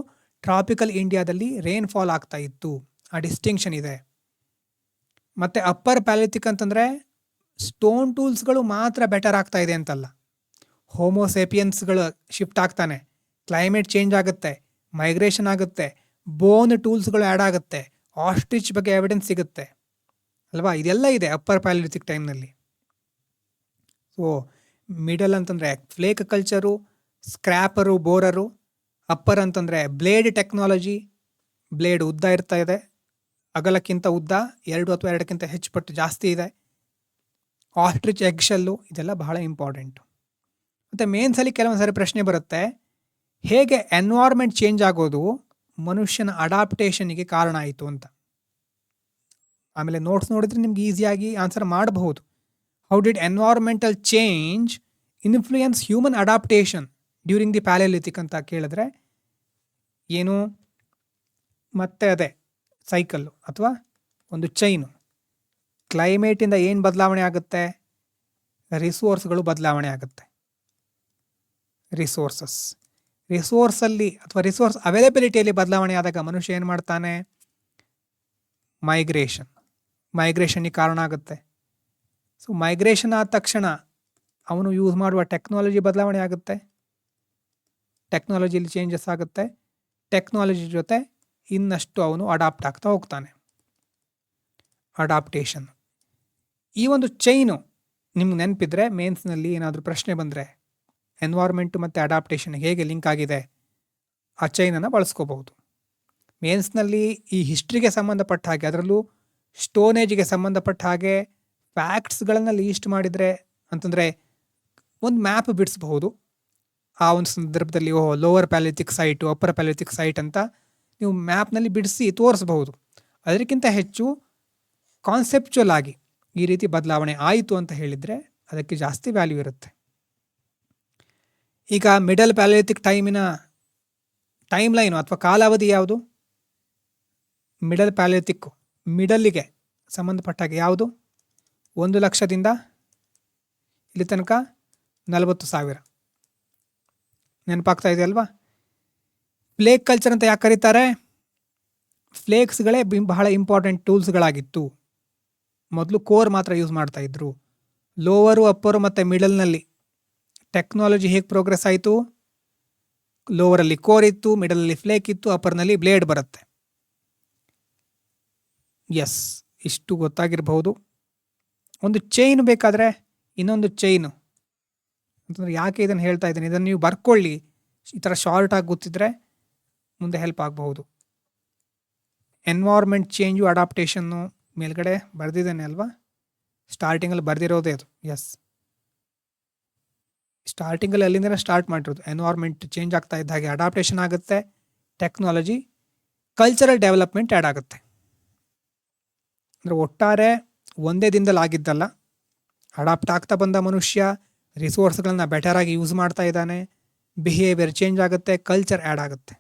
ಟ್ರಾಪಿಕಲ್ ಇಂಡಿಯಾದಲ್ಲಿ ರೇನ್ಫಾಲ್ ಆಗ್ತಾ ಇತ್ತು. ಆ ಡಿಸ್ಟಿಂಕ್ಷನ್ ಇದೆ. ಮತ್ತು ಅಪ್ಪರ್ ಪ್ಯಾಲಿಯೋಲಿಥಿಕ್ ಅಂತಂದರೆ ಸ್ಟೋನ್ ಟೂಲ್ಸ್ಗಳು ಮಾತ್ರ ಬೆಟರ್ ಆಗ್ತಾ ಇದೆ ಅಂತಲ್ಲ, ಹೋಮೋಸೇಪಿಯನ್ಸ್ಗಳು ಶಿಫ್ಟ್ ಆಗ್ತಾನೆ, ಕ್ಲೈಮೇಟ್ ಚೇಂಜ್ ಆಗುತ್ತೆ, ಮೈಗ್ರೇಷನ್ ಆಗುತ್ತೆ, ಬೋನ್ ಟೂಲ್ಸ್ಗಳು ಆ್ಯಡ್ ಆಗುತ್ತೆ, ಆಸ್ಟ್ರಿಚ್ ಬಗ್ಗೆ ಎವಿಡೆನ್ಸ್ ಸಿಗುತ್ತೆ ಅಲ್ವಾ. ಇದೆಲ್ಲ ಇದೆ ಅಪ್ಪರ್ ಪ್ಯಾಲಿಯೋಲಿಥಿಕ್ ಟೈಮ್ನಲ್ಲಿ. ಸೊ ಮಿಡಲ್ ಅಂತಂದರೆ ಫ್ಲೇಕ್ ಕಲ್ಚರು, ಸ್ಕ್ರ್ಯಾಪರು, ಬೋರರು. ಅಪ್ಪರ್ ಅಂತಂದರೆ ಬ್ಲೇಡ್ ಟೆಕ್ನಾಲಜಿ, ಬ್ಲೇಡ್ ಉದ್ದ ಇರ್ತಾ ಇದೆ, ಅಗಲಕ್ಕಿಂತ ಉದ್ದ 2 ಅಥವಾ 2ಕ್ಕಿಂತ ಹೆಚ್ಚು ಪಟ್ಟು ಜಾಸ್ತಿ ಇದೆ. ಆಸ್ಟ್ರಿಚ್ ಎಗ್ ಶೆಲ್ಲು, ಇದೆಲ್ಲ ಬಹಳ ಇಂಪಾರ್ಟೆಂಟು. ಮತ್ತು ಮೇನ್ಸಲ್ಲಿ ಕೆಲವೊಂದು ಸಾರಿ ಪ್ರಶ್ನೆ ಬರುತ್ತೆ, ಹೇಗೆ ಎನ್ವೈರ್ಮೆಂಟ್ ಚೇಂಜ್ ಆಗೋದು ಮನುಷ್ಯನ ಅಡಾಪ್ಟೇಷನ್ಗೆ ಕಾರಣ ಆಯಿತು ಅಂತ. ಆಮೇಲೆ ನೋಟ್ಸ್ ನೋಡಿದರೆ ನಿಮ್ಗೆ ಈಸಿಯಾಗಿ ಆನ್ಸರ್ ಮಾಡಬಹುದು. How did environmental change influence human adaptation during the Palaeolithic ಅಂತ ಕೇಳಿದ್ರೆ ಏನು? ಮತ್ತೆ ಅದೇ ಸೈಕಲ್ಲು ಅಥವಾ ಒಂದು ಚೈನು. ಕ್ಲೈಮೇಟಿಂದ ಏನು ಬದಲಾವಣೆ ಆಗುತ್ತೆ? ರಿಸೋರ್ಸ್ಗಳು ಬದಲಾವಣೆ ಆಗುತ್ತೆ. ರಿಸೋರ್ಸಲ್ಲಿ ಅಥವಾ ರಿಸೋರ್ಸ್ ಅವೈಲಬಿಲಿಟಿಯಲ್ಲಿ ಬದಲಾವಣೆ ಆದಾಗ ಮನುಷ್ಯ ಏನು ಮಾಡ್ತಾನೆ? ಮೈಗ್ರೇಷನ್ಗೆ ಕಾರಣ ಆಗುತ್ತೆ. ಸೊ ಮೈಗ್ರೇಷನ್ ಆದ ತಕ್ಷಣ ಅವನು ಯೂಸ್ ಮಾಡುವ ಟೆಕ್ನಾಲಜಿ ಬದಲಾವಣೆ ಆಗುತ್ತೆ, ಟೆಕ್ನಾಲಜಿಲಿ ಚೇಂಜಸ್ ಆಗುತ್ತೆ, ಟೆಕ್ನಾಲಜಿ ಜೊತೆ ಇನ್ನಷ್ಟು ಅವನು ಅಡಾಪ್ಟ್ ಆಗ್ತಾ ಹೋಗ್ತಾನೆ. ಅಡಾಪ್ಟೇಷನ್. ಈ ಒಂದು ಚೈನು ನಿಮ್ಗೆ ನೆನಪಿದ್ರೆ ಮೇನ್ಸ್ನಲ್ಲಿ ಏನಾದರೂ ಪ್ರಶ್ನೆ ಬಂದರೆ ಎನ್ವೈರ್ಮೆಂಟು ಮತ್ತು ಅಡಾಪ್ಟೇಷನ್ ಹೇಗೆ ಲಿಂಕ್ ಆಗಿದೆ ಆ ಚೈನನ್ನು ಬಳಸ್ಕೋಬಹುದು. ಮೇನ್ಸ್ನಲ್ಲಿ ಈ ಹಿಸ್ಟ್ರಿಗೆ ಸಂಬಂಧಪಟ್ಟ ಹಾಗೆ, ಅದರಲ್ಲೂ ಸ್ಟೋನೇಜ್ಗೆ ಸಂಬಂಧಪಟ್ಟ ಹಾಗೆ ಫ್ಯಾಕ್ಟ್ಸ್ಗಳನ್ನು ಲೀಸ್ಟ್ ಮಾಡಿದರೆ ಅಂತಂದರೆ ಒಂದು ಮ್ಯಾಪ್ ಬಿಡಿಸ್ಬಹುದು. ಆ ಒಂದು ಸಂದರ್ಭದಲ್ಲಿ ಲೋವರ್ ಪ್ಯಾಲಿಥಿಕ್ ಸೈಟು, ಅಪ್ಪರ್ ಪ್ಯಾಲಿಥಿಕ್ ಸೈಟ್ ಅಂತ ನೀವು ಮ್ಯಾಪ್ನಲ್ಲಿ ಬಿಡಿಸಿ ತೋರಿಸ್ಬಹುದು. ಅದಕ್ಕಿಂತ ಹೆಚ್ಚು ಕಾನ್ಸೆಪ್ಚುವಲ್ ಆಗಿ ಈ ರೀತಿ ಬದಲಾವಣೆ ಆಯಿತು ಅಂತ ಹೇಳಿದರೆ ಅದಕ್ಕೆ ಜಾಸ್ತಿ ವ್ಯಾಲ್ಯೂ ಇರುತ್ತೆ. ಈಗ ಮಿಡಲ್ ಪ್ಯಾಲಿಥಿಕ್ ಟೈಮಿನ ಟೈಮ್ ಲೈನು ಅಥವಾ ಕಾಲಾವಧಿ ಯಾವುದು? ಮಿಡಲ್ ಪ್ಯಾಲಿಥಿಕ್ ಮಿಡಲ್ಲಿಗೆ ಸಂಬಂಧಪಟ್ಟಾಗ ಯಾವುದು? 1,00,000ದಿಂದ ಇಲ್ಲಿ ತನಕ 40,000. ನೆನಪಾಗ್ತಾ ಇದೆ ಅಲ್ವಾ? ಫ್ಲೇಕ್ ಕಲ್ಚರ್ ಅಂತ ಯಾಕೆ ಕರೀತಾರೆ? ಫ್ಲೇಕ್ಸ್ಗಳೇ ಬಹಳ ಇಂಪಾರ್ಟೆಂಟ್ ಟೂಲ್ಸ್ಗಳಾಗಿತ್ತು. ಮೊದಲು ಕೋರ್ ಮಾತ್ರ ಯೂಸ್ ಮಾಡ್ತಾ ಇದ್ರು. ಲೋವರು, ಅಪ್ಪರು ಮತ್ತು ಮಿಡಲ್ನಲ್ಲಿ ಟೆಕ್ನಾಲಜಿ ಹೇಗೆ ಪ್ರೋಗ್ರೆಸ್ ಆಯಿತು? ಲೋವರಲ್ಲಿ ಕೋರ್ ಇತ್ತು, ಮಿಡಲಲ್ಲಿ ಫ್ಲೇಕ್ ಇತ್ತು, ಅಪ್ಪರ್ನಲ್ಲಿ ಬ್ಲೇಡ್ ಬರುತ್ತೆ. ಎಸ್, ಇಷ್ಟು ಗೊತ್ತಾಗಿರ್ಬಹುದು. ಒಂದು ಚೈನ್ ಬೇಕಾದರೆ ಇನ್ನೊಂದು ಚೈನು ಅಂತಂದರೆ ಯಾಕೆ ಇದನ್ನು ಹೇಳ್ತಾ ಇದ್ದೀನಿ, ಇದನ್ನು ನೀವು ಬರ್ಕೊಳ್ಳಿ. ಈ ಥರ ಶಾರ್ಟಾಗಿ ಗೊತ್ತಿದ್ರೆ ಮುಂದೆ ಹೆಲ್ಪ್ ಆಗಬಹುದು. ಎನ್ವೈರ್ಮೆಂಟ್ ಚೇಂಜು ಅಡಾಪ್ಟೇಷನ್ನು ಮೇಲ್ಗಡೆ ಬರೆದಿದ್ದೇನೆ ಅಲ್ವಾ? ಸ್ಟಾರ್ಟಿಂಗಲ್ಲಿ ಬರೆದಿರೋದೇ ಅದು. ಎಸ್, ಸ್ಟಾರ್ಟಿಂಗಲ್ಲಿ ಅಲ್ಲಿಂದ ಸ್ಟಾರ್ಟ್ ಮಾಡಿರೋದು. ಎನ್ವೈರ್ಮೆಂಟ್ ಚೇಂಜ್ ಆಗ್ತಾ ಇದ್ದ ಹಾಗೆ ಅಡಾಪ್ಟೇಷನ್ ಆಗುತ್ತೆ, ಟೆಕ್ನಾಲಜಿ, ಕಲ್ಚರಲ್ ಡೆವಲಪ್ಮೆಂಟ್ ಆ್ಯಡ್ ಆಗುತ್ತೆ. ಅಂದರೆ ಒಟ್ಟಾರೆ ಒಂದೇ ದಿನದಲ್ಲಿ ಆಗಿದ್ದಲ್ಲ. ಅಡಾಪ್ಟ್ ಆಗ್ತಾ ಬಂದ ಮನುಷ್ಯ ರಿಸೋರ್ಸ್ಗಳನ್ನ ಬೆಟರಾಗಿ ಯೂಸ್ ಮಾಡ್ತಾ ಇದ್ದಾನೆ, ಬಿಹೇವಿಯರ್ ಚೇಂಜ್ ಆಗುತ್ತೆ, ಕಲ್ಚರ್ ಆ್ಯಡ್ ಆಗುತ್ತೆ.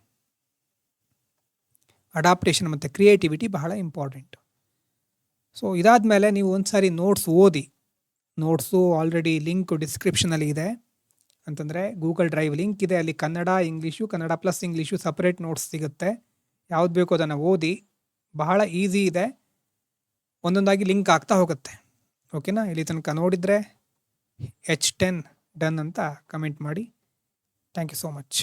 ಅಡಾಪ್ಟೇಷನ್ ಮತ್ತು ಕ್ರಿಯೇಟಿವಿಟಿ ಬಹಳ ಇಂಪಾರ್ಟೆಂಟ್. ಸೊ ಇದಾದಮೇಲೆ ನೀವು ಒಂದು ಸಾರಿ ನೋಟ್ಸ್ ಓದಿ. ನೋಟ್ಸು ಆಲ್ರೆಡಿ ಲಿಂಕ್ ಡಿಸ್ಕ್ರಿಪ್ಷನಲ್ಲಿ ಇದೆ. ಅಂತಂದರೆ ಗೂಗಲ್ ಡ್ರೈವ್ ಲಿಂಕ್ ಇದೆ, ಅಲ್ಲಿ Kannada, English, Kannada plus English separate notes ಸಿಗುತ್ತೆ. ಯಾವ್ದು ಬೇಕೋ ಅದನ್ನು ಓದಿ. ಬಹಳ ಈಸಿ ಇದೆ, ಒಂದೊಂದಾಗಿ ಲಿಂಕ್ ಆಗ್ತಾ ಹೋಗುತ್ತೆ. ಓಕೆನಾ? ಇಲ್ಲಿ ತನಕ ನೋಡಿದರೆ H10 ಡನ್ ಅಂತ ಕಮೆಂಟ್ ಮಾಡಿ. Thank you so much.